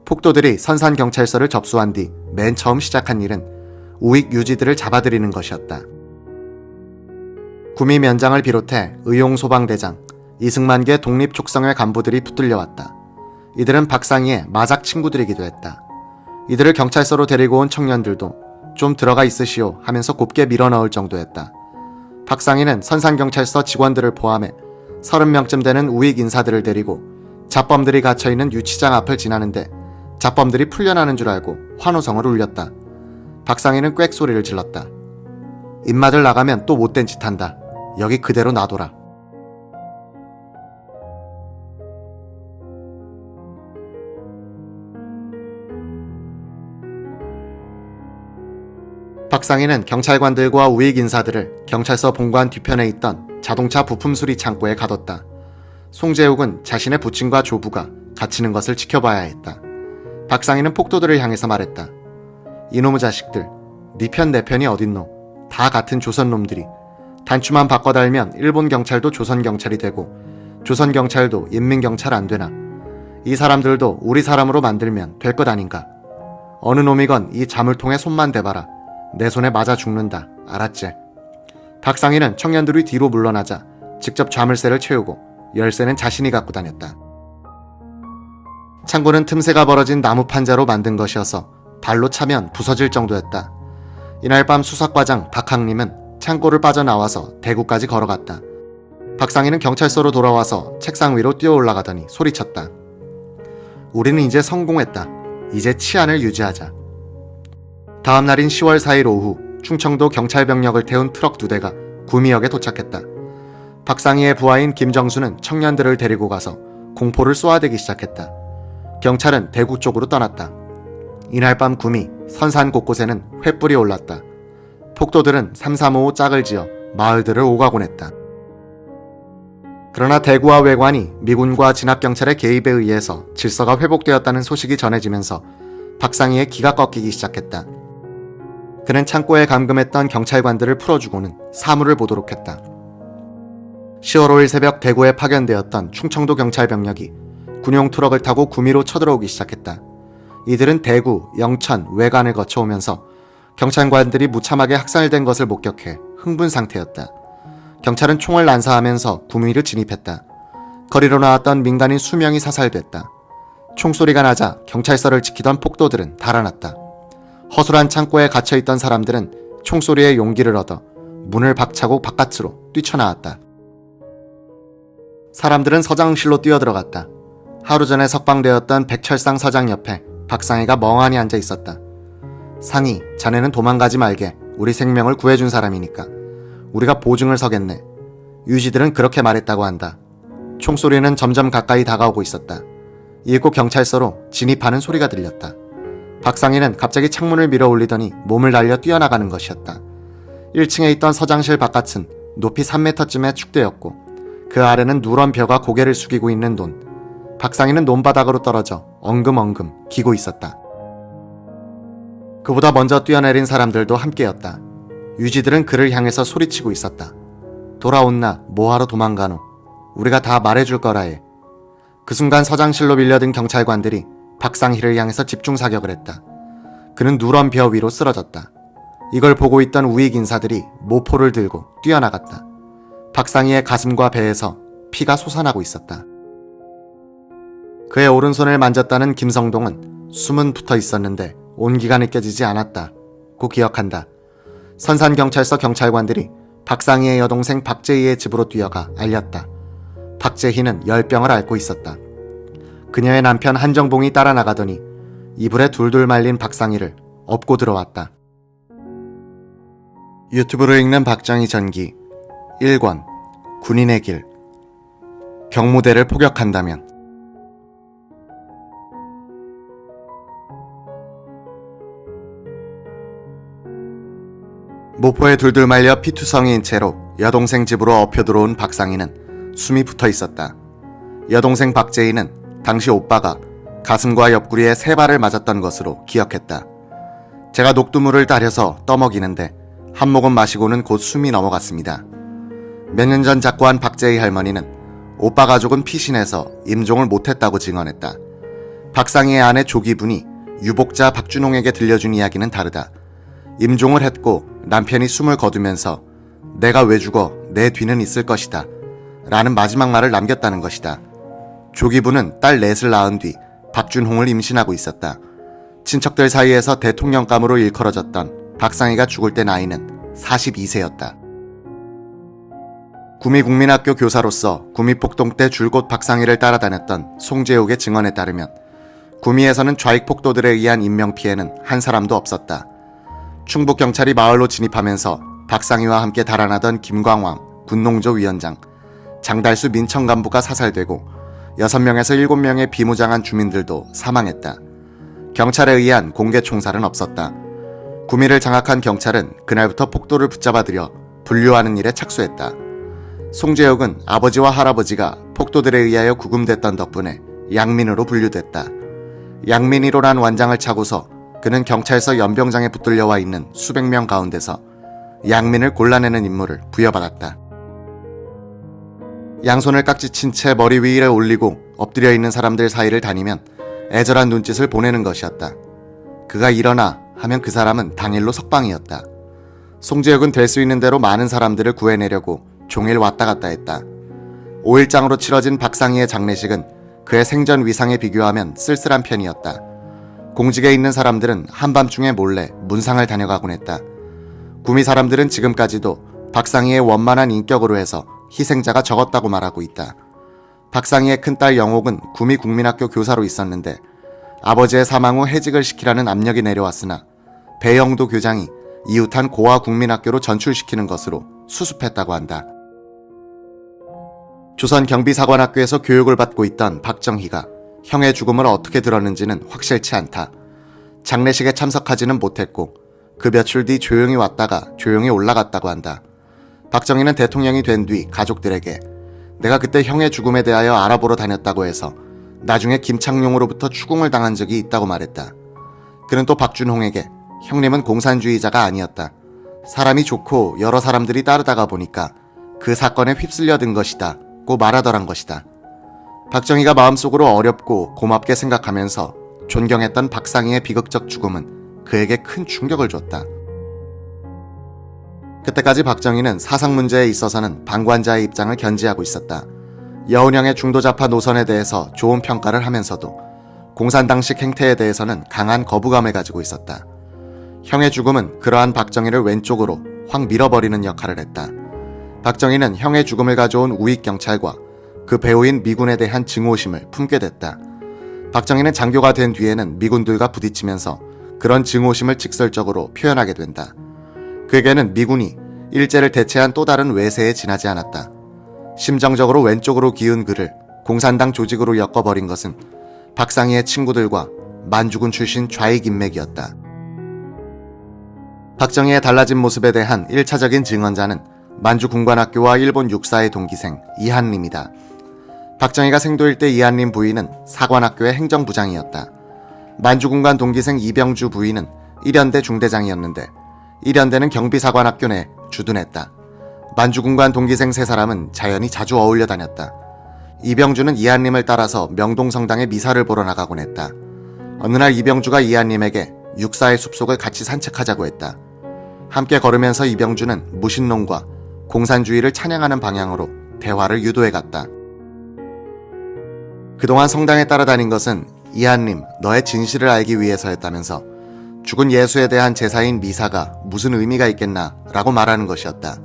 폭도들이 선산경찰서를 접수한 뒤 맨 처음 시작한 일은 우익 유지들을 잡아들이는 것이었다. 구미 면장을 비롯해 의용소방대장, 이승만계 독립족성회 간부들이 붙들려왔다. 이들은 박상희의 마작 친구들이기도 했다. 이들을 경찰서로 데리고 온 청년들도 좀 들어가 있으시오 하면서 곱게 밀어넣을 정도였다. 박상희는 선산경찰서 직원들을 포함해 30명쯤 되는 우익 인사들을 데리고 잡범들이 갇혀있는 유치장 앞을 지나는데 잡범들이 풀려나는 줄 알고 환호성을 울렸다. 박상희는 꽥 소리를 질렀다. 입맛을 나가면 또 못된 짓 한다. 여기 그대로 놔둬라. 박상희는 경찰관들과 우익 인사들을 경찰서 본관 뒤편에 있던 자동차 부품 수리 창고에 가뒀다. 송재욱은 자신의 부친과 조부가 갇히는 것을 지켜봐야 했다. 박상희는 폭도들을 향해서 말했다. 이놈의 자식들, 네 편 내 편이 어딨노? 다 같은 조선놈들이. 단추만 바꿔 달면 일본 경찰도 조선 경찰이 되고 조선 경찰도 인민경찰 안 되나. 이 사람들도 우리 사람으로 만들면 될 것 아닌가. 어느 놈이건 이 자물통에 손만 대봐라. 내 손에 맞아 죽는다. 알았지? 박상희는 청년들이 뒤로 물러나자 직접 자물쇠를 채우고 열쇠는 자신이 갖고 다녔다. 창고는 틈새가 벌어진 나무 판자로 만든 것이어서 발로 차면 부서질 정도였다. 이날 밤 수석과장 박항림은 창고를 빠져나와서 대구까지 걸어갔다. 박상희는 경찰서로 돌아와서 책상 위로 뛰어 올라가더니 소리쳤다. 우리는 이제 성공했다. 이제 치안을 유지하자. 다음 날인 10월 4일 오후 충청도 경찰병력을 태운 트럭 2대가 구미역에 도착했다. 박상희의 부하인 김정수는 청년들을 데리고 가서 공포를 쏘아대기 시작했다. 경찰은 대구 쪽으로 떠났다. 이날 밤 구미, 선산 곳곳에는 횃불이 올랐다. 폭도들은 335 짝을 지어 마을들을 오가곤 했다. 그러나 대구와 외관이 미군과 진압경찰의 개입에 의해서 질서가 회복되었다는 소식이 전해지면서 박상희의 기가 꺾이기 시작했다. 그는 창고에 감금했던 경찰관들을 풀어주고는 사물을 보도록 했다. 10월 5일 새벽 대구에 파견되었던 충청도 경찰병력이 군용 트럭을 타고 구미로 쳐들어오기 시작했다. 이들은 대구, 영천, 외관을 거쳐오면서 경찰관들이 무참하게 학살된 것을 목격해 흥분 상태였다. 경찰은 총을 난사하면서 구미를 진입했다. 거리로 나왔던 민간인 수명이 사살됐다. 총소리가 나자 경찰서를 지키던 폭도들은 달아났다. 허술한 창고에 갇혀있던 사람들은 총소리에 용기를 얻어 문을 박차고 바깥으로 뛰쳐나왔다. 사람들은 서장실로 뛰어들어갔다. 하루 전에 석방되었던 백철상 서장 옆에 박상희가 멍하니 앉아 있었다. 상희, 자네는 도망가지 말게. 우리 생명을 구해준 사람이니까. 우리가 보증을 서겠네. 유지들은 그렇게 말했다고 한다. 총소리는 점점 가까이 다가오고 있었다. 이윽고 경찰서로 진입하는 소리가 들렸다. 박상희는 갑자기 창문을 밀어 올리더니 몸을 날려 뛰어나가는 것이었다. 1층에 있던 서장실 바깥은 높이 3m쯤의 축대였고 그 아래는 누런 벼가 고개를 숙이고 있는 논. 박상희는 논바닥으로 떨어져 엉금엉금 기고 있었다. 그보다 먼저 뛰어내린 사람들도 함께였다. 유지들은 그를 향해서 소리치고 있었다. 돌아온나 뭐하러 도망가노. 우리가 다 말해줄 거라 해. 그 순간 서장실로 밀려든 경찰관들이 박상희를 향해서 집중사격을 했다. 그는 누런 벼 위로 쓰러졌다. 이걸 보고 있던 우익 인사들이 모포를 들고 뛰어나갔다. 박상희의 가슴과 배에서 피가 솟아나고 있었다. 그의 오른손을 만졌다는 김성동은 숨은 붙어 있었는데 온기가 느껴지지 않았다고 기억한다. 선산경찰서 경찰관들이 박상희의 여동생 박재희의 집으로 뛰어가 알렸다. 박재희는 열병을 앓고 있었다. 그녀의 남편 한정봉이 따라 나가더니 이불에 둘둘 말린 박상희를 업고 들어왔다. 유튜브로 읽는 박정희 전기 1권 군인의 길. 경무대를 포격한다면. 모포에 둘둘 말려 피투성이인 채로 여동생 집으로 엎혀 들어온 박상희는 숨이 붙어 있었다. 여동생 박재희는 당시 오빠가 가슴과 옆구리에 3발을 맞았던 것으로 기억했다. 제가 녹두물을 따려서 떠먹이는데 한 모금 마시고는 곧 숨이 넘어갔습니다. 몇 년 전 작고한 박재희 할머니는 오빠 가족은 피신해서 임종을 못했다고 증언했다. 박상희의 아내 조기분이 유복자 박준홍에게 들려준 이야기는 다르다. 임종을 했고 남편이 숨을 거두면서 내가 왜 죽어 내 뒤는 있을 것이다 라는 마지막 말을 남겼다는 것이다. 조기부는 딸 넷을 낳은 뒤 박준홍을 임신하고 있었다. 친척들 사이에서 대통령감으로 일컬어졌던 박상희가 죽을 때 나이는 42세였다. 구미국민학교 교사로서 구미폭동 때 줄곧 박상희를 따라다녔던 송재욱의 증언에 따르면 구미에서는 좌익폭도들에 의한 인명피해는 한 사람도 없었다. 충북경찰이 마을로 진입하면서 박상희와 함께 달아나던 김광왕 군농조 위원장, 장달수 민청 간부가 사살되고 6명에서 7명의 비무장한 주민들도 사망했다. 경찰에 의한 공개 총살은 없었다. 구미를 장악한 경찰은 그날부터 폭도를 붙잡아들여 분류하는 일에 착수했다. 송재욱은 아버지와 할아버지가 폭도들에 의하여 구금됐던 덕분에 양민으로 분류됐다. 양민이로란 완장을 차고서 그는 경찰서 연병장에 붙들려와 있는 수백 명 가운데서 양민을 골라내는 임무를 부여받았다. 양손을 깍지친 채 머리 위에 올리고 엎드려 있는 사람들 사이를 다니면 애절한 눈짓을 보내는 것이었다. 그가 일어나 하면 그 사람은 당일로 석방이었다. 송재욱은 될 수 있는 대로 많은 사람들을 구해내려고 종일 왔다 갔다 했다. 5일장으로 치러진 박상희의 장례식은 그의 생전 위상에 비교하면 쓸쓸한 편이었다. 공직에 있는 사람들은 한밤중에 몰래 문상을 다녀가곤 했다. 구미 사람들은 지금까지도 박상희의 원만한 인격으로 해서 희생자가 적었다고 말하고 있다. 박상희의 큰딸 영옥은 구미 국민학교 교사로 있었는데 아버지의 사망 후 해직을 시키라는 압력이 내려왔으나 배영도 교장이 이웃한 고아 국민학교로 전출시키는 것으로 수습했다고 한다. 조선 경비사관학교에서 교육을 받고 있던 박정희가 형의 죽음을 어떻게 들었는지는 확실치 않다. 장례식에 참석하지는 못했고 그 며칠 뒤 조용히 왔다가 조용히 올라갔다고 한다. 박정희는 대통령이 된 뒤 가족들에게 내가 그때 형의 죽음에 대하여 알아보러 다녔다고 해서 나중에 김창룡으로부터 추궁을 당한 적이 있다고 말했다. 그는 또 박준홍에게 형님은 공산주의자가 아니었다. 사람이 좋고 여러 사람들이 따르다가 보니까 그 사건에 휩쓸려든 것이다 고 말하더란 것이다. 박정희가 마음속으로 어렵고 고맙게 생각하면서 존경했던 박상희의 비극적 죽음은 그에게 큰 충격을 줬다. 그때까지 박정희는 사상 문제에 있어서는 방관자의 입장을 견지하고 있었다. 여운형의 중도좌파 노선에 대해서 좋은 평가를 하면서도 공산당식 행태에 대해서는 강한 거부감을 가지고 있었다. 형의 죽음은 그러한 박정희를 왼쪽으로 확 밀어버리는 역할을 했다. 박정희는 형의 죽음을 가져온 우익경찰과 그 배후인 미군에 대한 증오심을 품게 됐다. 박정희는 장교가 된 뒤에는 미군들과 부딪히면서 그런 증오심을 직설적으로 표현하게 된다. 그에게는 미군이 일제를 대체한 또 다른 외세에 지나지 않았다. 심정적으로 왼쪽으로 기운 그를 공산당 조직으로 엮어버린 것은 박상희의 친구들과 만주군 출신 좌익 인맥이었다. 박정희의 달라진 모습에 대한 1차적인 증언자는 만주군관학교와 일본 육사의 동기생 이한림이다. 박정희가 생도일 때 이한림 부인은 사관학교의 행정부장이었다. 만주군관 동기생 이병주 부인은 1연대 중대장이었는데 1연대는 경비사관학교 내 주둔했다. 만주군관 동기생 세 사람은 자연히 자주 어울려 다녔다. 이병주는 이한림을 따라서 명동성당에 미사를 보러 나가곤 했다. 어느 날 이병주가 이한림에게 육사의 숲속을 같이 산책하자고 했다. 함께 걸으면서 이병주는 무신론과 공산주의를 찬양하는 방향으로 대화를 유도해갔다. 그동안 성당에 따라다닌 것은 이한림, 너의 진실을 알기 위해서였다면서 죽은 예수에 대한 제사인 미사가 무슨 의미가 있겠나 라고 말하는 것이었다.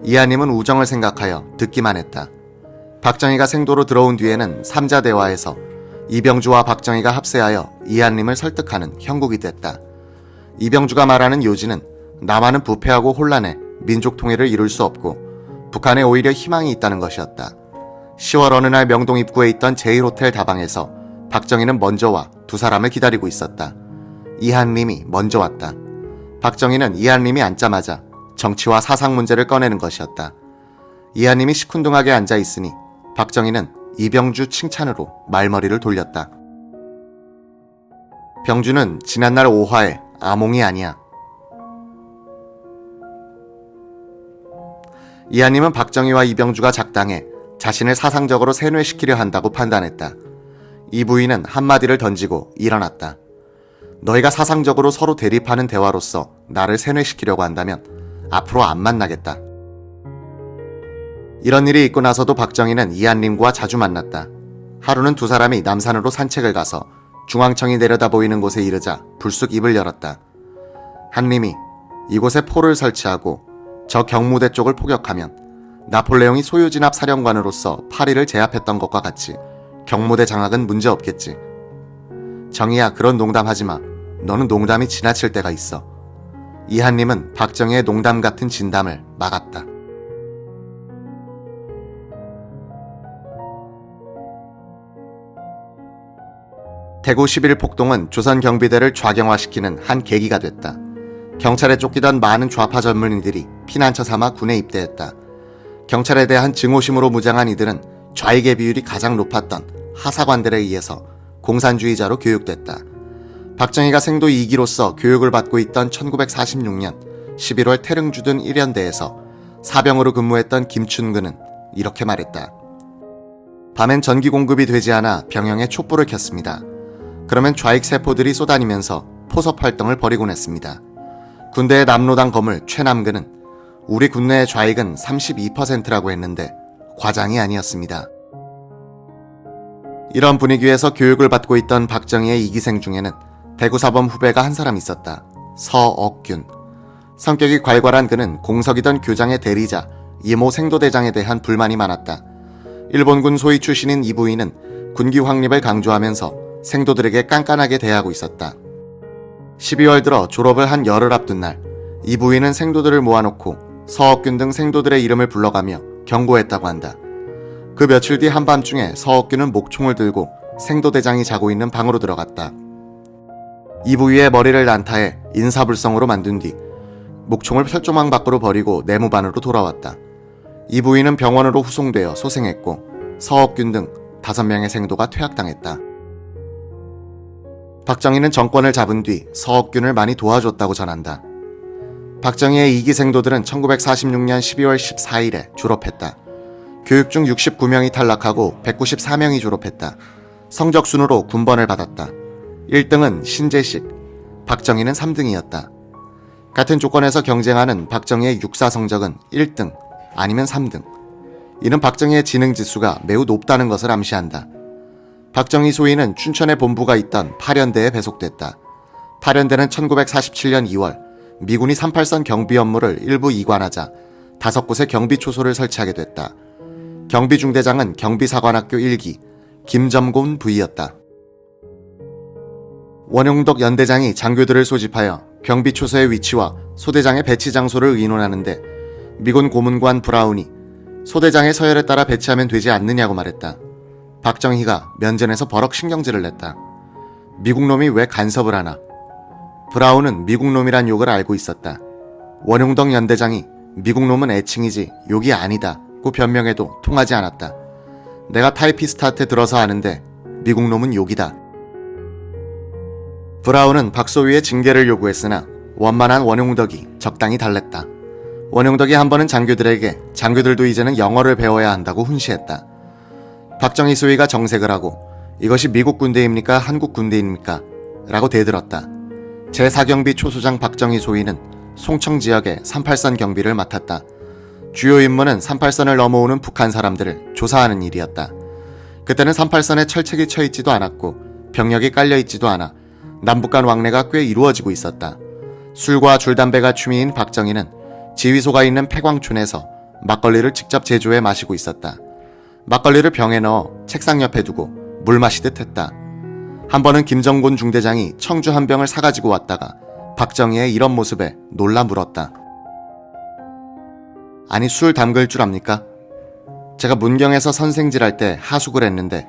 이한림은 우정을 생각하여 듣기만 했다. 박정희가 생도로 들어온 뒤에는 삼자대화에서 이병주와 박정희가 합세하여 이한림을 설득하는 형국이 됐다. 이병주가 말하는 요지는 남한은 부패하고 혼란해 민족 통일을 이룰 수 없고 북한에 오히려 희망이 있다는 것이었다. 10월 어느 날 명동 입구에 있던 제1호텔 다방에서 박정희는 먼저 와 두 사람을 기다리고 있었다. 이한림이 먼저 왔다. 박정희는 이한림이 앉자마자 정치와 사상 문제를 꺼내는 것이었다. 이한림이 시큰둥하게 앉아 있으니 박정희는 이병주 칭찬으로 말머리를 돌렸다. 병주는 지난날 오화에 아몽이 아니야. 이한림은 박정희와 이병주가 작당해 자신을 사상적으로 세뇌시키려 한다고 판단했다. 이 부인은 한마디를 던지고 일어났다. 너희가 사상적으로 서로 대립하는 대화로서 나를 세뇌시키려고 한다면 앞으로 안 만나겠다. 이런 일이 있고 나서도 박정희는 이한림과 자주 만났다. 하루는 두 사람이 남산으로 산책을 가서 중앙청이 내려다 보이는 곳에 이르자 불쑥 입을 열었다. 한림이 이곳에 포를 설치하고 저 경무대 쪽을 포격하면 나폴레옹이 소유진압 사령관으로서 파리를 제압했던 것과 같이 경무대 장악은 문제없겠지. 정희야, 그런 농담하지 마. 너는 농담이 지나칠 때가 있어. 이한림은 박정희의 농담 같은 진담을 막았다. 대구 11 폭동은 조선 경비대를 좌경화시키는 한 계기가 됐다. 경찰에 쫓기던 많은 좌파 전문인들이 피난처 삼아 군에 입대했다. 경찰에 대한 증오심으로 무장한 이들은 좌익의 비율이 가장 높았던 하사관들에 의해서 공산주의자로 교육됐다. 박정희가 생도 2기로서 교육을 받고 있던 1946년 11월 태릉주둔 1연대에서 사병으로 근무했던 김춘근은 이렇게 말했다. 밤엔 전기 공급이 되지 않아 병영에 촛불을 켰습니다. 그러면 좌익 세포들이 쏘다니면서 포섭 활동을 벌이곤 했습니다. 군대의 남로당 거물 최남근은 우리 군내의 좌익은 32%라고 했는데 과장이 아니었습니다. 이런 분위기에서 교육을 받고 있던 박정희의 이기생 중에는 대구사범 후배가 한 사람 있었다. 서억균. 성격이 괄괄한 그는 공석이던 교장의 대리자 이모 생도대장에 대한 불만이 많았다. 일본군 소위 출신인 이 부인은 군기 확립을 강조하면서 생도들에게 깐깐하게 대하고 있었다. 12월 들어 졸업을 한 열흘 앞둔 날, 이 부인은 생도들을 모아놓고 서억균 등 생도들의 이름을 불러가며 경고했다고 한다. 그 며칠 뒤 한밤중에 서억균은 목총을 들고 생도대장이 자고 있는 방으로 들어갔다. 이 부위의 머리를 난타해 인사불성으로 만든 뒤 목총을 철조망 밖으로 버리고 내무반으로 돌아왔다. 이 부위는 병원으로 후송되어 소생했고 서억균 등 5명의 생도가 퇴학당했다. 박정희는 정권을 잡은 뒤 서억균을 많이 도와줬다고 전한다. 박정희의 이기 생도들은 1946년 12월 14일에 졸업했다. 교육 중 69명이 탈락하고 194명이 졸업했다. 성적 순으로 군번을 받았다. 1등은 신재식, 박정희는 3등이었다. 같은 조건에서 경쟁하는 박정희의 육사 성적은 1등 아니면 3등. 이는 박정희의 지능지수가 매우 높다는 것을 암시한다. 박정희 소위는 춘천에 본부가 있던 파련대에 배속됐다. 파련대는 1947년 2월 미군이 38선 경비 업무를 일부 이관하자 5곳에 경비초소를 설치하게 됐다. 경비중대장은 경비사관학교 1기 김점곤 부이였다. 원용덕 연대장이 장교들을 소집하여 경비초소의 위치와 소대장의 배치 장소를 의논하는데 미군 고문관 브라운이 소대장의 서열에 따라 배치하면 되지 않느냐고 말했다. 박정희가 면전에서 버럭 신경질을 냈다. 미국놈이 왜 간섭을 하나? 브라운은 미국놈이란 욕을 알고 있었다. 원용덕 연대장이 미국놈은 애칭이지 욕이 아니다고 변명해도 통하지 않았다. 내가 타이피스트한테 들어서 아는데 미국놈은 욕이다. 브라운은 박소위의 징계를 요구했으나 원만한 원용덕이 적당히 달랬다. 원용덕이 한 번은 장교들에게 장교들도 이제는 영어를 배워야 한다고 훈시했다. 박정희 소위가 정색을 하고 이것이 미국 군대입니까? 한국 군대입니까? 라고 대들었다. 제4경비 초소장 박정희 소위는 송청 지역의 38선 경비를 맡았다. 주요 임무는 38선을 넘어오는 북한 사람들을 조사하는 일이었다. 그때는 38선에 철책이 쳐있지도 않았고 병력이 깔려있지도 않아 남북 간 왕래가 꽤 이루어지고 있었다. 술과 줄담배가 취미인 박정희는 지휘소가 있는 폐광촌에서 막걸리를 직접 제조해 마시고 있었다. 막걸리를 병에 넣어 책상 옆에 두고 물 마시듯 했다. 한 번은 김정곤 중대장이 청주 한 병을 사가지고 왔다가 박정희의 이런 모습에 놀라 물었다. 아니 술 담글 줄 압니까? 제가 문경에서 선생질할 때 하숙을 했는데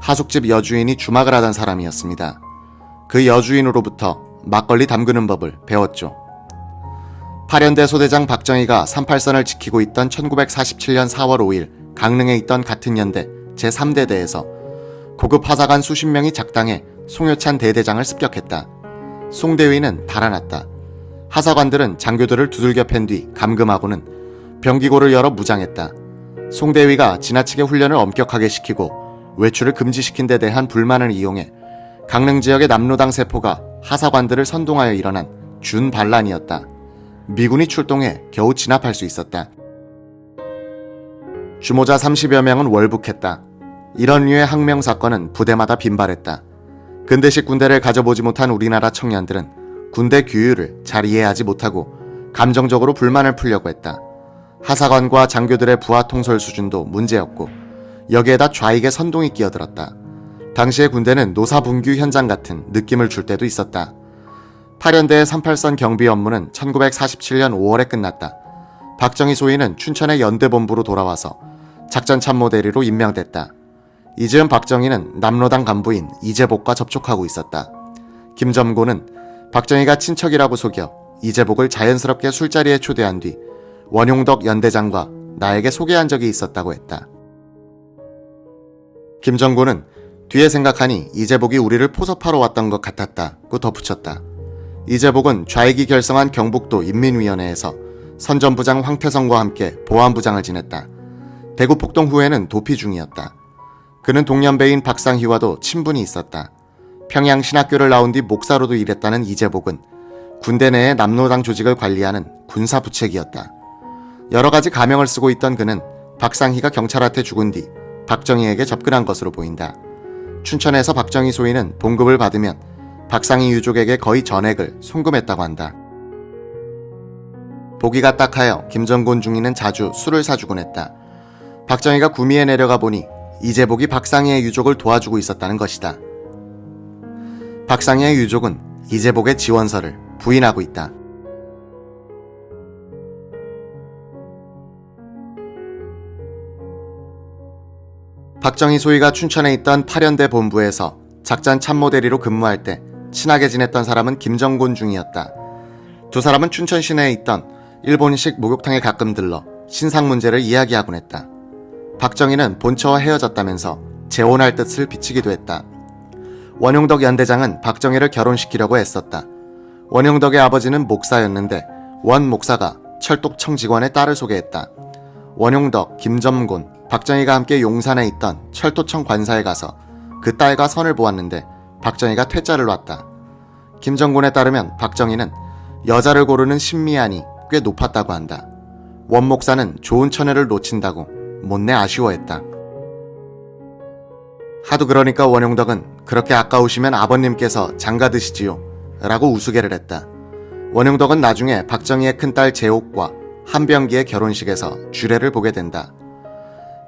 하숙집 여주인이 주막을 하던 사람이었습니다. 그 여주인으로부터 막걸리 담그는 법을 배웠죠. 파련대 소대장 박정희가 38선을 지키고 있던 1947년 4월 5일 강릉에 있던 같은 연대 제3대대에서 고급 하사관 수십 명이 작당해 송효찬 대대장을 습격했다. 송대위는 달아났다. 하사관들은 장교들을 두들겨 팬 뒤 감금하고는 병기고를 열어 무장했다. 송대위가 지나치게 훈련을 엄격하게 시키고 외출을 금지시킨 데 대한 불만을 이용해 강릉 지역의 남로당 세포가 하사관들을 선동하여 일어난 준반란이었다. 미군이 출동해 겨우 진압할 수 있었다. 주모자 30여 명은 월북했다. 이런 류의 항명 사건은 부대마다 빈발했다. 근대식 군대를 가져보지 못한 우리나라 청년들은 군대 규율을 잘 이해하지 못하고 감정적으로 불만을 풀려고 했다. 하사관과 장교들의 부하 통솔 수준도 문제였고 여기에다 좌익의 선동이 끼어들었다. 당시의 군대는 노사분규 현장 같은 느낌을 줄 때도 있었다. 8연대의 38선 경비 업무는 1947년 5월에 끝났다. 박정희 소위는 춘천의 연대본부로 돌아와서 작전참모대리로 임명됐다. 이즈음 박정희는 남로당 간부인 이재복과 접촉하고 있었다. 김점고는 박정희가 친척이라고 속여 이재복을 자연스럽게 술자리에 초대한 뒤 원용덕 연대장과 나에게 소개한 적이 있었다고 했다. 김정고는 뒤에 생각하니 이재복이 우리를 포섭하러 왔던 것 같았다고 덧붙였다. 이재복은 좌익이 결성한 경북도 인민위원회에서 선전부장 황태성과 함께 보안부장을 지냈다. 대구 폭동 후에는 도피 중이었다. 그는 동년배인 박상희와도 친분이 있었다. 평양 신학교를 나온 뒤 목사로도 일했다는 이재복은 군대 내의 남로당 조직을 관리하는 군사부책이었다. 여러 가지 가명을 쓰고 있던 그는 박상희가 경찰한테 죽은 뒤 박정희에게 접근한 것으로 보인다. 춘천에서 박정희 소위는 봉급을 받으면 박상희 유족에게 거의 전액을 송금했다고 한다. 보기가 딱하여 김정곤 중위는 자주 술을 사주곤 했다. 박정희가 구미에 내려가 보니 이재복이 박상희의 유족을 도와주고 있었다는 것이다. 박상희의 유족은 이재복의 지원서를 부인하고 있다. 박정희 소위가 춘천에 있던 8연대 본부에서 작전 참모대리로 근무할 때 친하게 지냈던 사람은 김정곤 중이었다. 두 사람은 춘천 시내에 있던 일본식 목욕탕에 가끔 들러 신상 문제를 이야기하곤 했다. 박정희는 본처와 헤어졌다면서 재혼할 뜻을 비치기도 했다. 원용덕 연대장은 박정희를 결혼시키려고 애썼다. 원용덕의 아버지는 목사였는데 원 목사가 철독청 직원의 딸을 소개했다. 원용덕, 김점곤, 박정희가 함께 용산에 있던 철도청 관사에 가서 그 딸과 선을 보았는데 박정희가 퇴짜를 놨다. 김정곤에 따르면 박정희는 여자를 고르는 신미안이 꽤 높았다고 한다. 원 목사는 좋은 처녀를 놓친다고 못내 아쉬워했다. 하도 그러니까 원용덕은 그렇게 아까우시면 아버님께서 장가 드시지요 라고 우스개를 했다. 원용덕은 나중에 박정희의 큰딸 제옥과 한병기의 결혼식에서 주례를 보게 된다.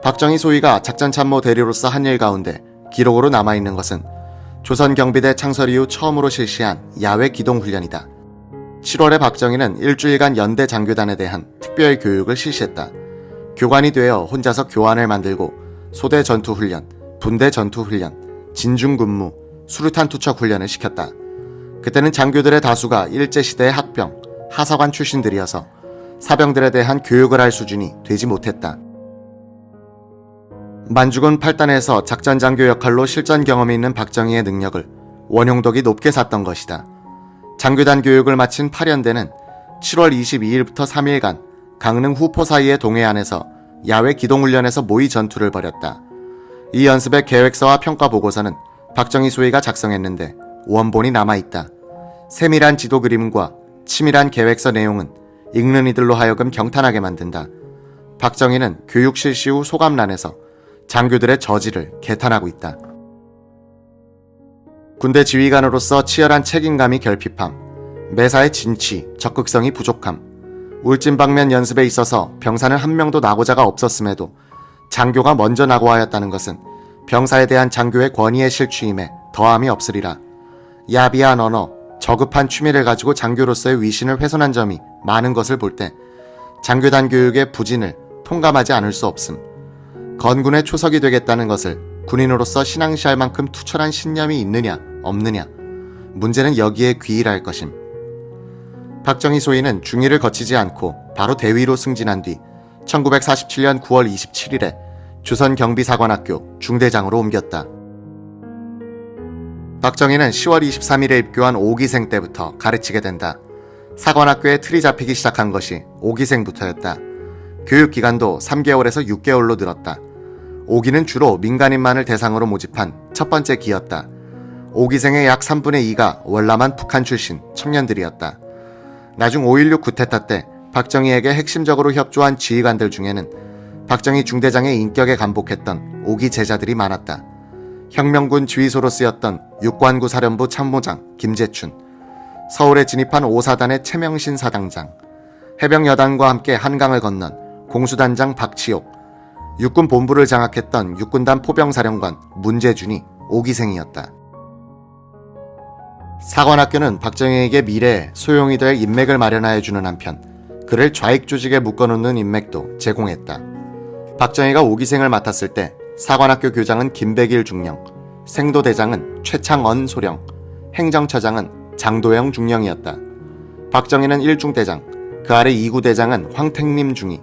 박정희 소위가 작전참모 대리로서 한 일 가운데 기록으로 남아있는 것은 조선경비대 창설 이후 처음으로 실시한 야외 기동훈련이다. 7월에 박정희는 일주일간 연대 장교단에 대한 특별 교육을 실시했다. 교관이 되어 혼자서 교환을 만들고 소대 전투훈련, 분대 전투훈련, 진중근무, 수류탄 투척 훈련을 시켰다. 그때는 장교들의 다수가 일제시대의 학병, 하사관 출신들이어서 사병들에 대한 교육을 할 수준이 되지 못했다. 만주군 8단에서 작전장교 역할로 실전 경험이 있는 박정희의 능력을 원용덕이 높게 샀던 것이다. 장교단 교육을 마친 8연대는 7월 22일부터 3일간 강릉 후포 사이의 동해안에서 야외 기동훈련에서 모의 전투를 벌였다. 이 연습의 계획서와 평가 보고서는 박정희 소위가 작성했는데 원본이 남아있다. 세밀한 지도 그림과 치밀한 계획서 내용은 읽는 이들로 하여금 경탄하게 만든다. 박정희는 교육 실시 후 소감란에서 장교들의 저지를 개탄하고 있다. 군대 지휘관으로서 치열한 책임감이 결핍함, 매사의 진취, 적극성이 부족함, 울진방면 연습에 있어서 병사는 한 명도 나고자가 없었음에도 장교가 먼저 나고하였다는 것은 병사에 대한 장교의 권위의 실추임에 더함이 없으리라. 야비한 언어, 저급한 취미를 가지고 장교로서의 위신을 훼손한 점이 많은 것을 볼 때 장교단 교육의 부진을 통감하지 않을 수 없음. 건군의 초석이 되겠다는 것을 군인으로서 신앙시할 만큼 투철한 신념이 있느냐 없느냐, 문제는 여기에 귀일할 것임. 박정희 소위는 중위를 거치지 않고 바로 대위로 승진한 뒤 1947년 9월 27일에 조선경비사관학교 중대장으로 옮겼다. 박정희는 10월 23일에 입교한 5기생 때부터 가르치게 된다. 사관학교에 틀이 잡히기 시작한 것이 5기생부터였다. 교육기간도 3개월에서 6개월로 늘었다. 5기는 주로 민간인만을 대상으로 모집한 첫 번째 기였다. 5기생의 약 3분의 2가 월남한 북한 출신 청년들이었다. 나중 5.16 쿠데타 때 박정희에게 핵심적으로 협조한 지휘관들 중에는 박정희 중대장의 인격에 감복했던 5기 제자들이 많았다. 혁명군 지휘소로 쓰였던 육관구 사령부 참모장 김재춘, 서울에 진입한 5사단의 최명신 사당장, 해병여단과 함께 한강을 건넌 공수단장 박치옥, 육군 본부를 장악했던 육군단 포병사령관 문재준이 5기생이었다. 사관학교는 박정희에게 미래에 소용이 될 인맥을 마련하여주는 한편 그를 좌익 조직에 묶어놓는 인맥도 제공했다. 박정희가 5기생을 맡았을 때 사관학교 교장은 김백일 중령, 생도대장은 최창언 소령, 행정처장은 장도영 중령이었다. 박정희는 1중대장, 그 아래 2구대장은 황택림 중위,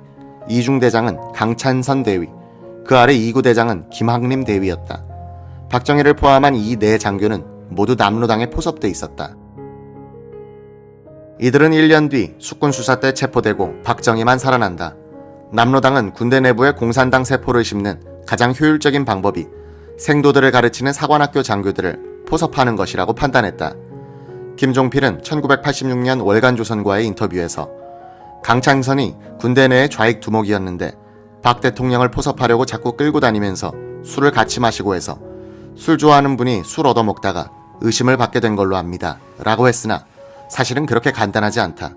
2중대장은 강찬선 대위, 그 아래 2구대장은 김학림 대위였다. 박정희를 포함한 이 네 장교는 모두 남로당에 포섭돼 있었다. 이들은 1년 뒤 숙군수사 때 체포되고 박정희만 살아난다. 남로당은 군대 내부에 공산당 세포를 심는 가장 효율적인 방법이 생도들을 가르치는 사관학교 장교들을 포섭하는 것이라고 판단했다. 김종필은 1986년 월간조선과의 인터뷰에서 강창선이 군대 내의 좌익 두목이었는데 박 대통령을 포섭하려고 자꾸 끌고 다니면서 술을 같이 마시고 해서 술 좋아하는 분이 술 얻어먹다가 의심을 받게 된 걸로 압니다. 라고 했으나 사실은 그렇게 간단하지 않다.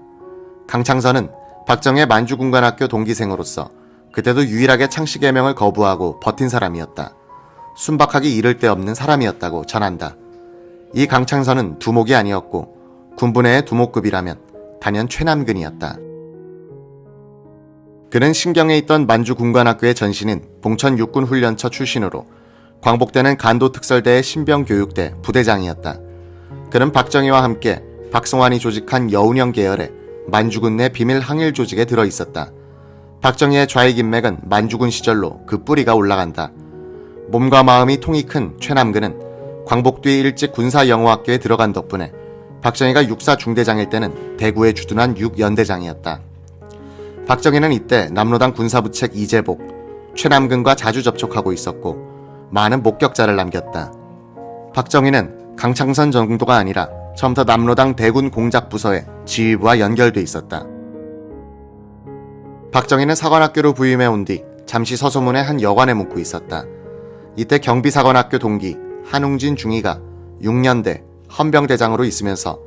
강창선은 박정희의 만주군관학교 동기생으로서 그때도 유일하게 창씨개명을 거부하고 버틴 사람이었다. 순박하기 이를 데 없는 사람이었다고 전한다. 이 강창선은 두목이 아니었고 군부 내의 두목급이라면 단연 최남근이었다. 그는 신경에 있던 만주군관학교의 전신인 봉천 육군훈련처 출신으로 광복대는 간도특설대의 신병교육대 부대장이었다. 그는 박정희와 함께 박성환이 조직한 여운형 계열의 만주군 내 비밀 항일 조직에 들어있었다. 박정희의 좌익 인맥은 만주군 시절로 그 뿌리가 올라간다. 몸과 마음이 통이 큰 최남근은 광복 뒤 일찍 군사영어학교에 들어간 덕분에 박정희가 육사 중대장일 때는 대구에 주둔한 6연대장이었다. 박정희는 이때 남로당 군사부책 이재복, 최남근과 자주 접촉하고 있었고 많은 목격자를 남겼다. 박정희는 강창선 정도가 아니라 처음부터 남로당 대군 공작부서의 지휘부와 연결돼 있었다. 박정희는 사관학교로 부임해 온 뒤 잠시 서소문의 한 여관에 묵고 있었다. 이때 경비사관학교 동기 한웅진 중위가 6년대 헌병대장으로 있으면서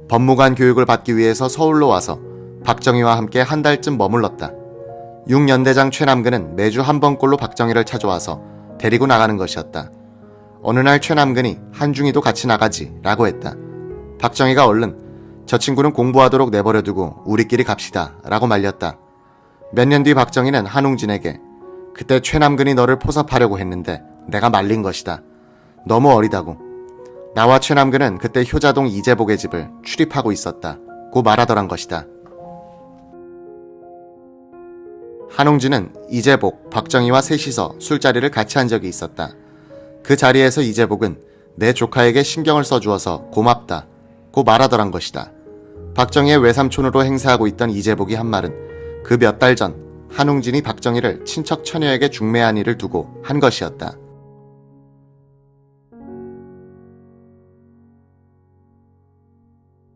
법무관 교육을 받기 위해서 서울로 와서 박정희와 함께 한 달쯤 머물렀다. 6연대장 최남근은 매주 한 번꼴로 박정희를 찾아와서 데리고 나가는 것이었다. 어느 날 최남근이 한중이도 같이 나가지 라고 했다. 박정희가 얼른 저 친구는 공부하도록 내버려두고 우리끼리 갑시다 라고 말렸다. 몇 년 뒤 박정희는 한웅진에게 그때 최남근이 너를 포섭하려고 했는데 내가 말린 것이다. 너무 어리다고. 나와 최남근은 그때 효자동 이재복의 집을 출입하고 있었다 고 말하더란 것이다. 한웅진은 이재복, 박정희와 셋이서 술자리를 같이 한 적이 있었다. 그 자리에서 이재복은 내 조카에게 신경을 써주어서 고맙다 고 말하더란 것이다. 박정희의 외삼촌으로 행세하고 있던 이재복이 한 말은 그 몇 달 전 한웅진이 박정희를 친척 처녀에게 중매한 일을 두고 한 것이었다.